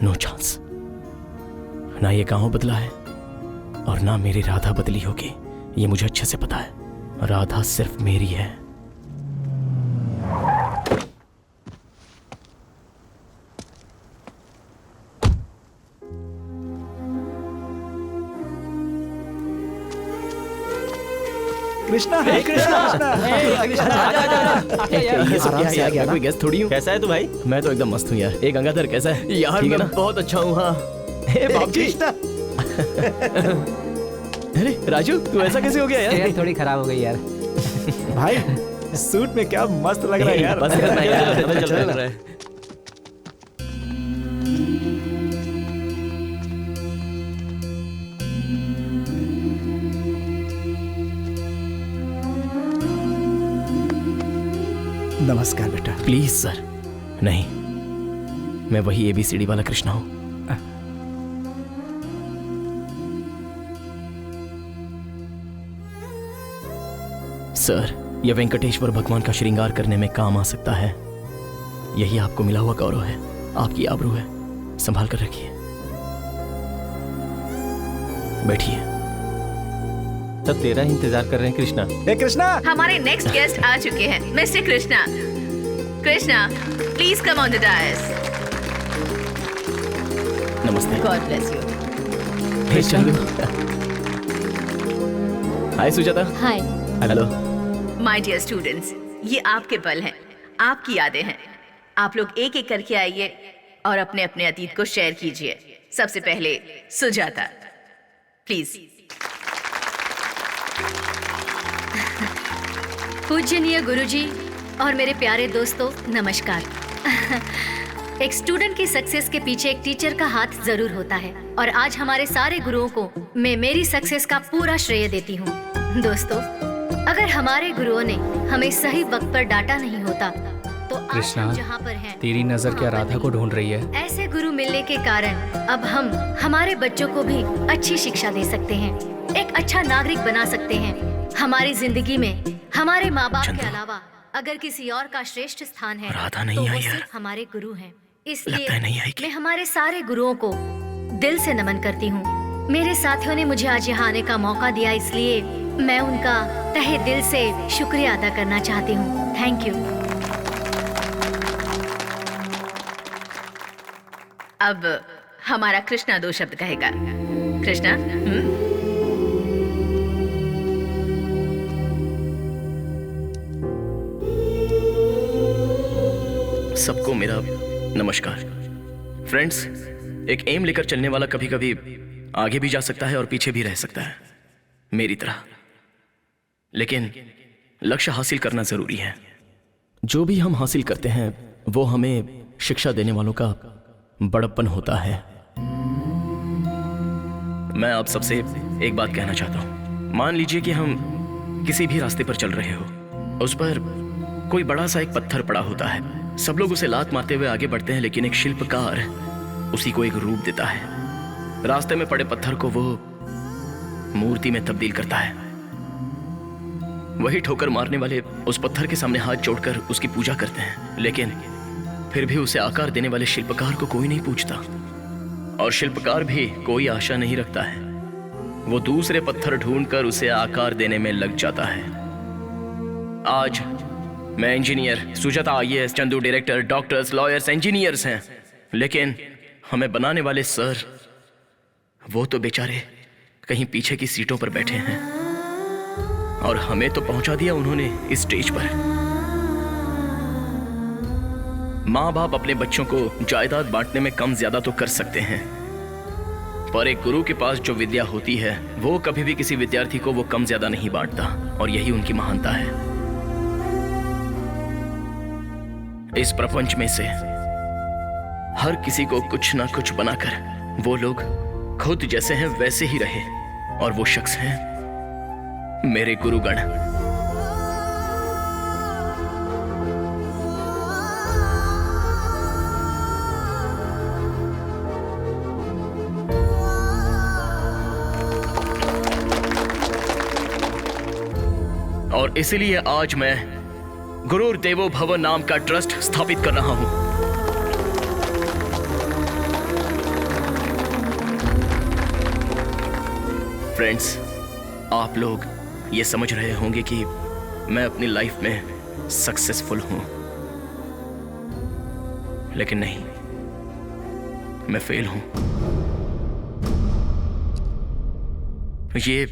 नो चांस। ना ये गांव बदला है और ना मेरी राधा बदली होगी, ये मुझे अच्छे से पता है। राधा सिर्फ मेरी है। कृष्णा, हे कृष्णा, ये सब क्या है यार? मैं कोई गेस्ट थोड़ी हूँ। कैसा है तू भाई? मैं तो एकदम मस्त हूँ यार। ए गंगाधर कैसा है? यार ठीक है मैं ना? बहुत अच्छा हूँ। हाँ हे बाप जी। अरे राजू, तू ऐसा कैसे हो गया यार? थोड़ी खराब हो गई यार। भाई सूट में क्या मस्त लग रहा है यार। बस करना यार, चल रहा है। नमस्कार बेटा। Please sir. नहीं, मैं वही ABCD वाला कृष्णा हूँ। सर, यह वेंकटेश्वर भगवान का श्रृंगार करने में काम आ सकता है। यही आपको मिला हुआ गौरव है, आपकी आबरू है। संभाल कर रखिए। बैठिए। सब तेरा ही इंतजार कर रहे हैं कृष्णा। हे कृष्णा, हमारे नेक्स्ट गेस्ट आ चुके हैं, mister Krishna. Krishna, please come on the dais. नमस्ते। God bless you. Hey Chandu. Hi Sujata. Hi. Hello. My dear students, ये आपके पल हैं, आपकी यादें हैं। आप लोग एक एक करके आइए और अपने अपने अतीत को शेयर कीजिए। सबसे पहले सुजाता, प्लीज। पूजनीय गुरुजी और मेरे प्यारे दोस्तों, नमस्कार। एक स्टूडेंट की सक्सेस के पीछे एक टीचर का हाथ जरूर होता है, और आज हमारे सारे गुरुओं को मैं मेरी सक्सेस का पूरा श्रेय देती हूँ। दोस्तों, अगर हमारे गुरुओं ने हमें सही वक्त पर डांटा नहीं होता तो आज कृष्णा, हम जहाँ पर हैं, तेरी नजर क्या राधा को ढूंढ रही है? ऐसे गुरु मिलने के कारण अब हम हमारे बच्चों को भी अच्छी शिक्षा दे सकते हैं, एक अच्छा नागरिक बना सकते हैं। हमारी जिंदगी में हमारे माँ बाप के अलावा अगर किसी और का श्रेष्ठ स्थान है राधा नहीं तो वो आई है। सिर्फ हमारे गुरु हैं। लगता है नहीं इसलिए आएगी। मैं हमारे सारे गुरुओं को दिल से नमन करती हूँ। मेरे साथियों ने मुझे आज यहाँ आने का मौका दिया, इसलिए मैं उनका तहे दिल से शुक्रिया अदा करना चाहती हूँ। Thank you. अब हमारा कृष्णा 2 शब्द कहेगा। कृष्णा, सबको मेरा नमस्कार। फ्रेंड्स, एक एम लेकर चलने वाला कभी कभी आगे भी जा सकता है और पीछे भी रह सकता है, मेरी तरह। लेकिन लक्ष्य हासिल करना जरूरी है। जो भी हम हासिल करते हैं वो हमें शिक्षा देने वालों का बड़प्पन होता है। मैं आप सबसे एक बात कहना चाहता हूं। मान लीजिए कि हम किसी भी रास्ते पर चल रहे हो, उस पर कोई बड़ा सा एक पत्थर पड़ा होता है। सब लोग उसे लात मारते हुए आगे बढ़ते हैं, लेकिन एक शिल्पकार उसी को एक रूप देता है। रास्ते में पड़े पत्थर को वो मूर्ति में तब्दील करता है। वही ठोकर मारने वाले उस पत्थर के सामने हाथ जोड़कर उसकी पूजा करते हैं, लेकिन फिर भी उसे आकार देने वाले शिल्पकार को कोई नहीं पूछता, और शिल्पकार भी कोई आशा नहीं रखता है। वो दूसरे पत्थर ढूंढकर उसे आकार देने में लग जाता है। आज मैं engineer, Sujata IAS, Chandu director, doctors, lawyers, engineers हैं, लेकिन हमें बनाने वाले सर, वो तो बेचारे कहीं पीछे की सीटों पर बैठे हैं, और हमें तो पहुंचा दिया उन्होंने इस स्टेज पर। माँ बाप अपने बच्चों को जायदाद बांटने में कम ज्यादा तो कर सकते हैं, पर एक गुरु के पास जो विद्या होती है वो कभी भी किसी विद्यार्थी को वो कम ज्यादा नहीं बांटता, और यही उनकी महानता है। इस प्रपंच में से हर किसी को कुछ ना कुछ बनाकर वो लोग खुद जैसे हैं वैसे ही रहे, और वो शख्स हैं मेरे गुरुगण। और इसीलिए आज मैं गुरुर देवो भव नाम का ट्रस्ट स्थापित कर रहा हूं। फ्रेंड्स, आप लोग ये समझ रहे होंगे कि मैं अपनी लाइफ में सक्सेसफुल हूं, लेकिन नहीं, मैं फेल हूं। ये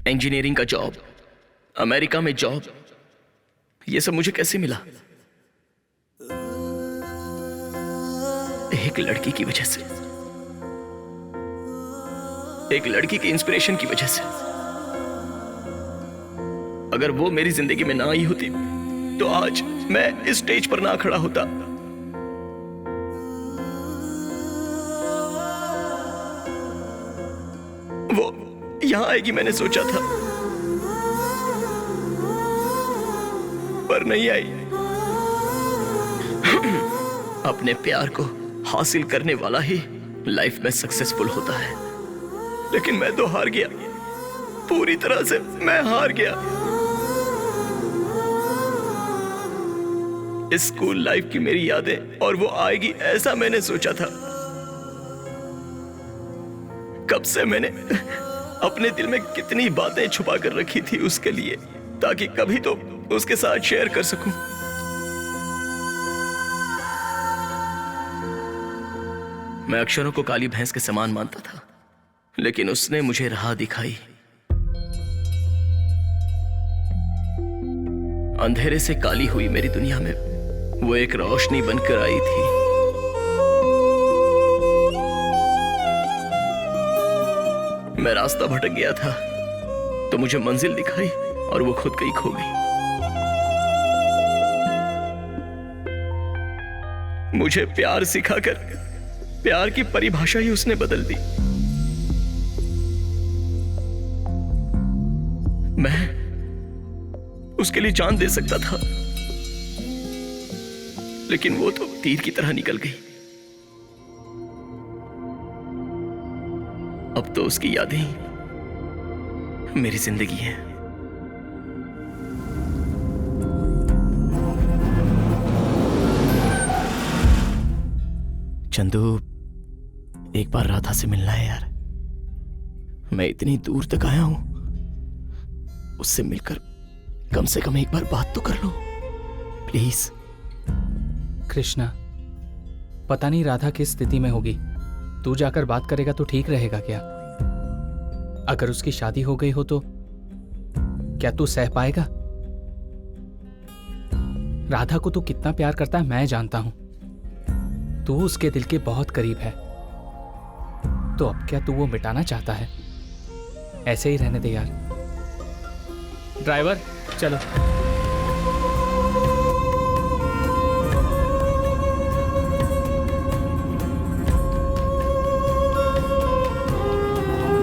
इंजीनियरिंग का जॉब, अमेरिका में जॉब, ये सब मुझे कैसे मिला? एक लड़की की वजह से, एक लड़की की इंस्पिरेशन की वजह से। अगर वो मेरी जिंदगी में ना आई होती तो आज मैं इस स्टेज पर ना खड़ा होता। वो यहां आएगी मैंने सोचा था, पर नहीं आई। अपने प्यार को हासिल करने वाला ही लाइफ में सक्सेसफुल होता है, लेकिन मैं तो हार गया, पूरी तरह से मैं हार गया। इस स्कूल लाइफ की मेरी यादें, और वो आएगी ऐसा मैंने सोचा था। कब से मैंने अपने दिल में कितनी बातें छुपा कर रखी थी उसके लिए, ताकि कभी तो उसके साथ शेयर कर सकूं। मैं अक्षरों को काली भैंस के समान मानता था, लेकिन उसने मुझे राह दिखाई। अंधेरे से काली हुई मेरी दुनिया में वो एक रोशनी बनकर आई थी। मैं रास्ता भटक गया था तो मुझे मंजिल दिखाई, और वो खुद कहीं खो गई। मुझे प्यार सिखाकर प्यार की परिभाषा ही उसने बदल दी। मैं उसके लिए जान दे सकता था, लेकिन वो तो तीर की तरह निकल गई। अब तो उसकी यादें ही मेरी जिंदगी है। चंदू, एक बार राधा से मिलना है यार। मैं इतनी दूर तक आया हूं, उससे मिलकर कम से कम एक बार बात तो कर लो प्लीज। कृष्णा, पता नहीं राधा किस स्थिति में होगी, तू जाकर बात करेगा तो ठीक रहेगा क्या? अगर उसकी शादी हो गई हो तो क्या तू सह पाएगा? राधा को तू कितना प्यार करता है मैं जानता हूं। तू उसके दिल के बहुत करीब है, तो अब क्या तू वो मिटाना चाहता है? ऐसे ही रहने दे यार। ड्राइवर चलो।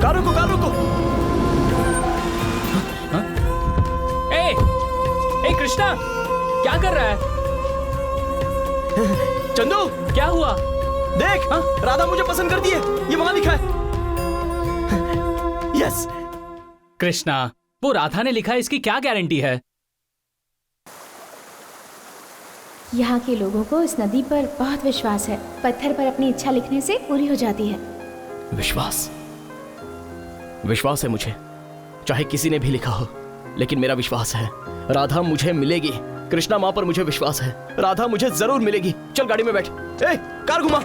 कार रुको, कार रुको। ए कृष्णा, क्या कर रहा है? चंदू, क्या हुआ? देख राधा मुझे पसंद करती है, ये वहां लिखा है। यस कृष्णा, वो राधा ने लिखा है, इसकी क्या गारंटी है? यहाँ के लोगों को इस नदी पर बहुत विश्वास है। पत्थर पर अपनी इच्छा लिखने से पूरी हो जाती है। विश्वास है मुझे, चाहे किसी ने भी लिखा हो, लेकिन मेरा विश्वास है राधा मुझे मिलेगी। कृष्णा माँ पर मुझे विश्वास है, राधा मुझे जरूर मिलेगी। चल गाड़ी में बैठ। ए, कार घुमा।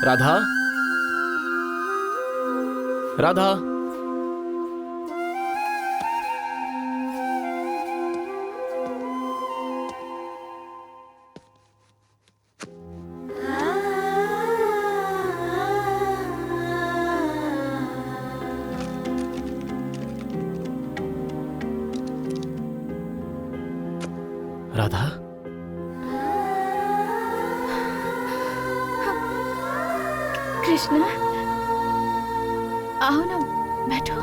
राधा, राधा, राधा, कृष्णा, आओ ना, बैठो।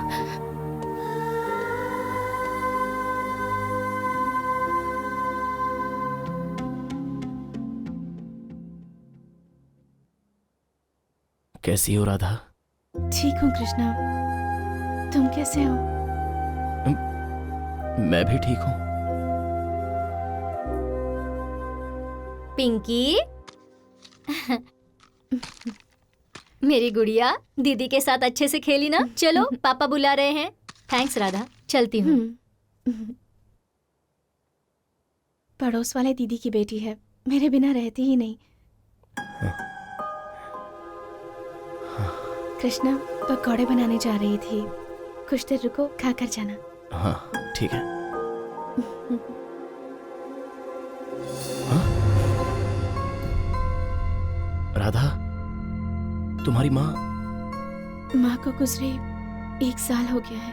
कैसी हो राधा? ठीक हूँ कृष्णा, तुम कैसे हो? मैं भी ठीक हूँ। पिंकी मेरी गुड़िया, दीदी के साथ अच्छे से खेली ना? चलो पापा बुला रहे हैं। थैंक्स राधा, चलती हूँ। पड़ोस वाले दीदी की बेटी है, मेरे बिना रहती ही नहीं। कृष्णा, पकौड़े बनाने जा रही थी, कुछ देर रुको, खा कर जाना। हाँ ठीक है। राधा, तुम्हारी माँ? माँ को गुजरे 1 साल हो गया है।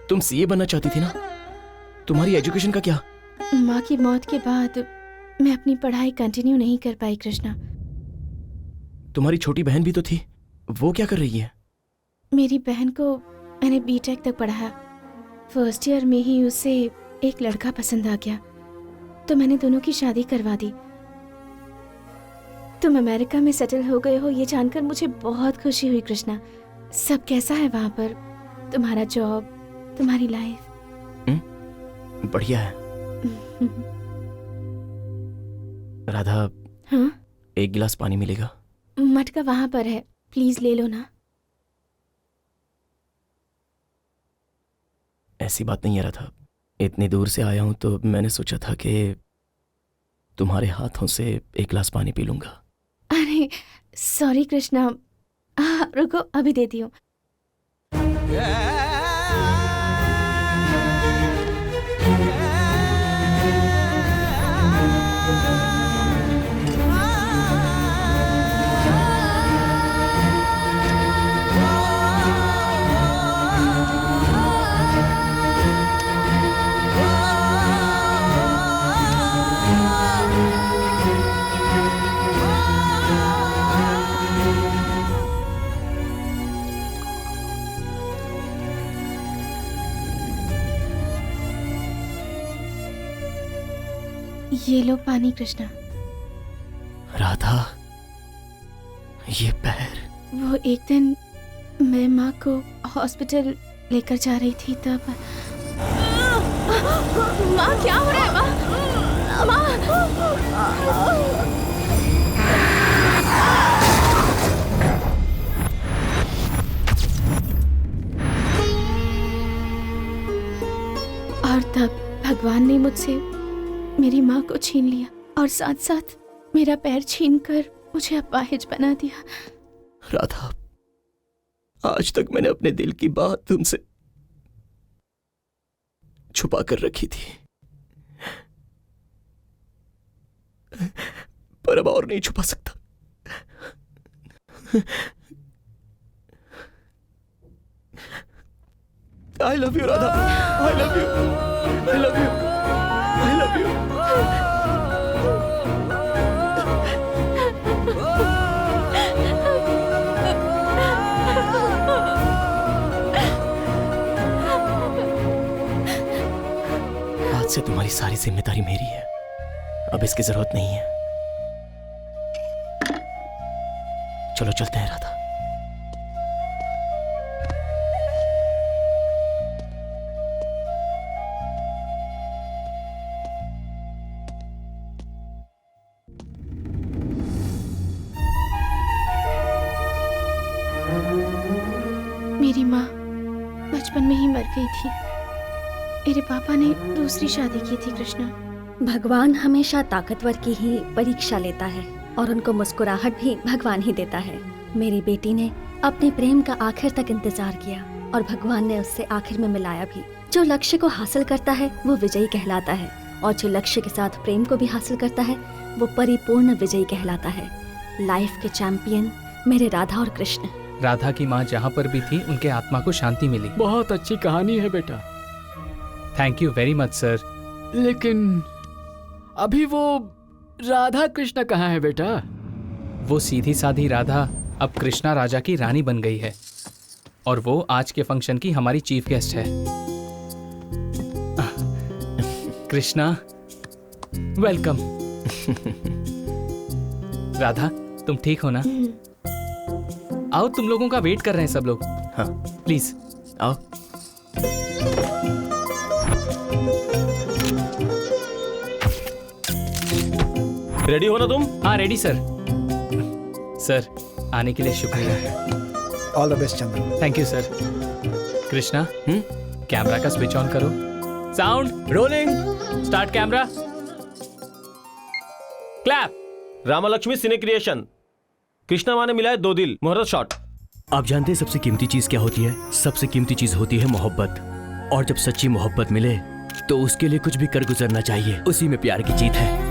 तुम सीए बनना चाहती थी ना? तुम्हारी एजुकेशन का क्या? माँ की मौत के बाद मैं अपनी पढ़ाई कंटिन्यू नहीं कर पाई कृष्णा। तुम्हारी छोटी बहन भी तो थी, वो क्या कर रही है? मेरी बहन को मैंने बीटेक तक पढ़ाया। फर्स्ट ईयर में ही उसे एक लड़का पसंद आ गया, तो मैंने दोनों की शादी करवा दी। तुम अमेरिका में सेटल हो गए हो, ये जानकर मुझे बहुत खुशी हुई कृष्णा। सब कैसा है वहां पर? तुम्हारा जॉब, तुम्हारी लाइफ? बढ़िया है। राधा, हाँ? एक गिलास पानी मिलेगा? मटका वहां पर है, प्लीज ले लो ना। ऐसी बात नहीं है राधा, इतनी दूर से आया हूं तो मैंने सोचा था कि तुम्हारे हाथों से एक गिलास पानी पी लूंगा। अरे सॉरी कृष्णा, रुको अभी देती हूँ। ये लो पानी कृष्णा। राधा, ये पैर? वो एक दिन मैं माँ को हॉस्पिटल लेकर जा रही थी तब। माँ क्या हो रहा है? माँ, और तब भगवान ने मुझसे मेरी माँ को छीन लिया और साथ साथ मेरा पैर छीनकर मुझे अपाहिज बना दिया। राधा, आज तक मैंने अपने दिल की बात तुमसे छुपा कर रखी थी, पर अब और नहीं छुपा सकता। I love you, Radha. I love you. I love you. I love you. आज से तुम्हारी सारी जिम्मेदारी मेरी है। अब इसकी जरूरत नहीं है। चलो चलते हैं राधा। मेरी माँ बचपन में ही मर गई थी। मेरे पापा ने दूसरी शादी की थी। कृष्णा, भगवान हमेशा ताकतवर की ही परीक्षा लेता है और उनको मुस्कुराहट भी भगवान ही देता है। मेरी बेटी ने अपने प्रेम का आखिर तक इंतजार किया और भगवान ने उससे आखिर में मिलाया भी। जो लक्ष्य को हासिल करता है वो विजयी कहलाता है, और जो लक्ष्य के साथ प्रेम को भी हासिल करता है वो परिपूर्ण विजयी कहलाता है। लाइफ के चैंपियन मेरे राधा और कृष्ण। राधा की माँ जहाँ पर भी थी उनके आत्मा को शांति मिली। बहुत अच्छी कहानी है बेटा। Thank you very much sir. लेकिन अभी वो राधा कृष्ण कहाँ है बेटा? वो सीधी साधी राधा अब कृष्णा राजा की रानी बन गई है और वो आज के फंक्शन की हमारी चीफ गेस्ट है। कृष्णा वेलकम। राधा तुम ठीक हो ना? आओ, तुम लोगों का वेट कर रहे हैं सब लोग। हाँ प्लीज आओ। रेडी हो ना तुम? हाँ रेडी सर। सर आने के लिए शुक्रिया। All the best Chandra. Thank you sir. Krishna camera का स्विच ऑन करो। Sound rolling. Start camera. Clap. Ramalakshmi cine creation. Krishna माँ ने मिला है 2 दिल। मुहूर्त शॉट। आप जानते हैं सबसे कीमती चीज क्या होती है? सबसे कीमती चीज होती है मोहब्बत। और जब सच्ची मोहब्बत मिले तो उसके लिए कुछ भी कर गुजरना चाहिए। उसी में प्यार की जीत है।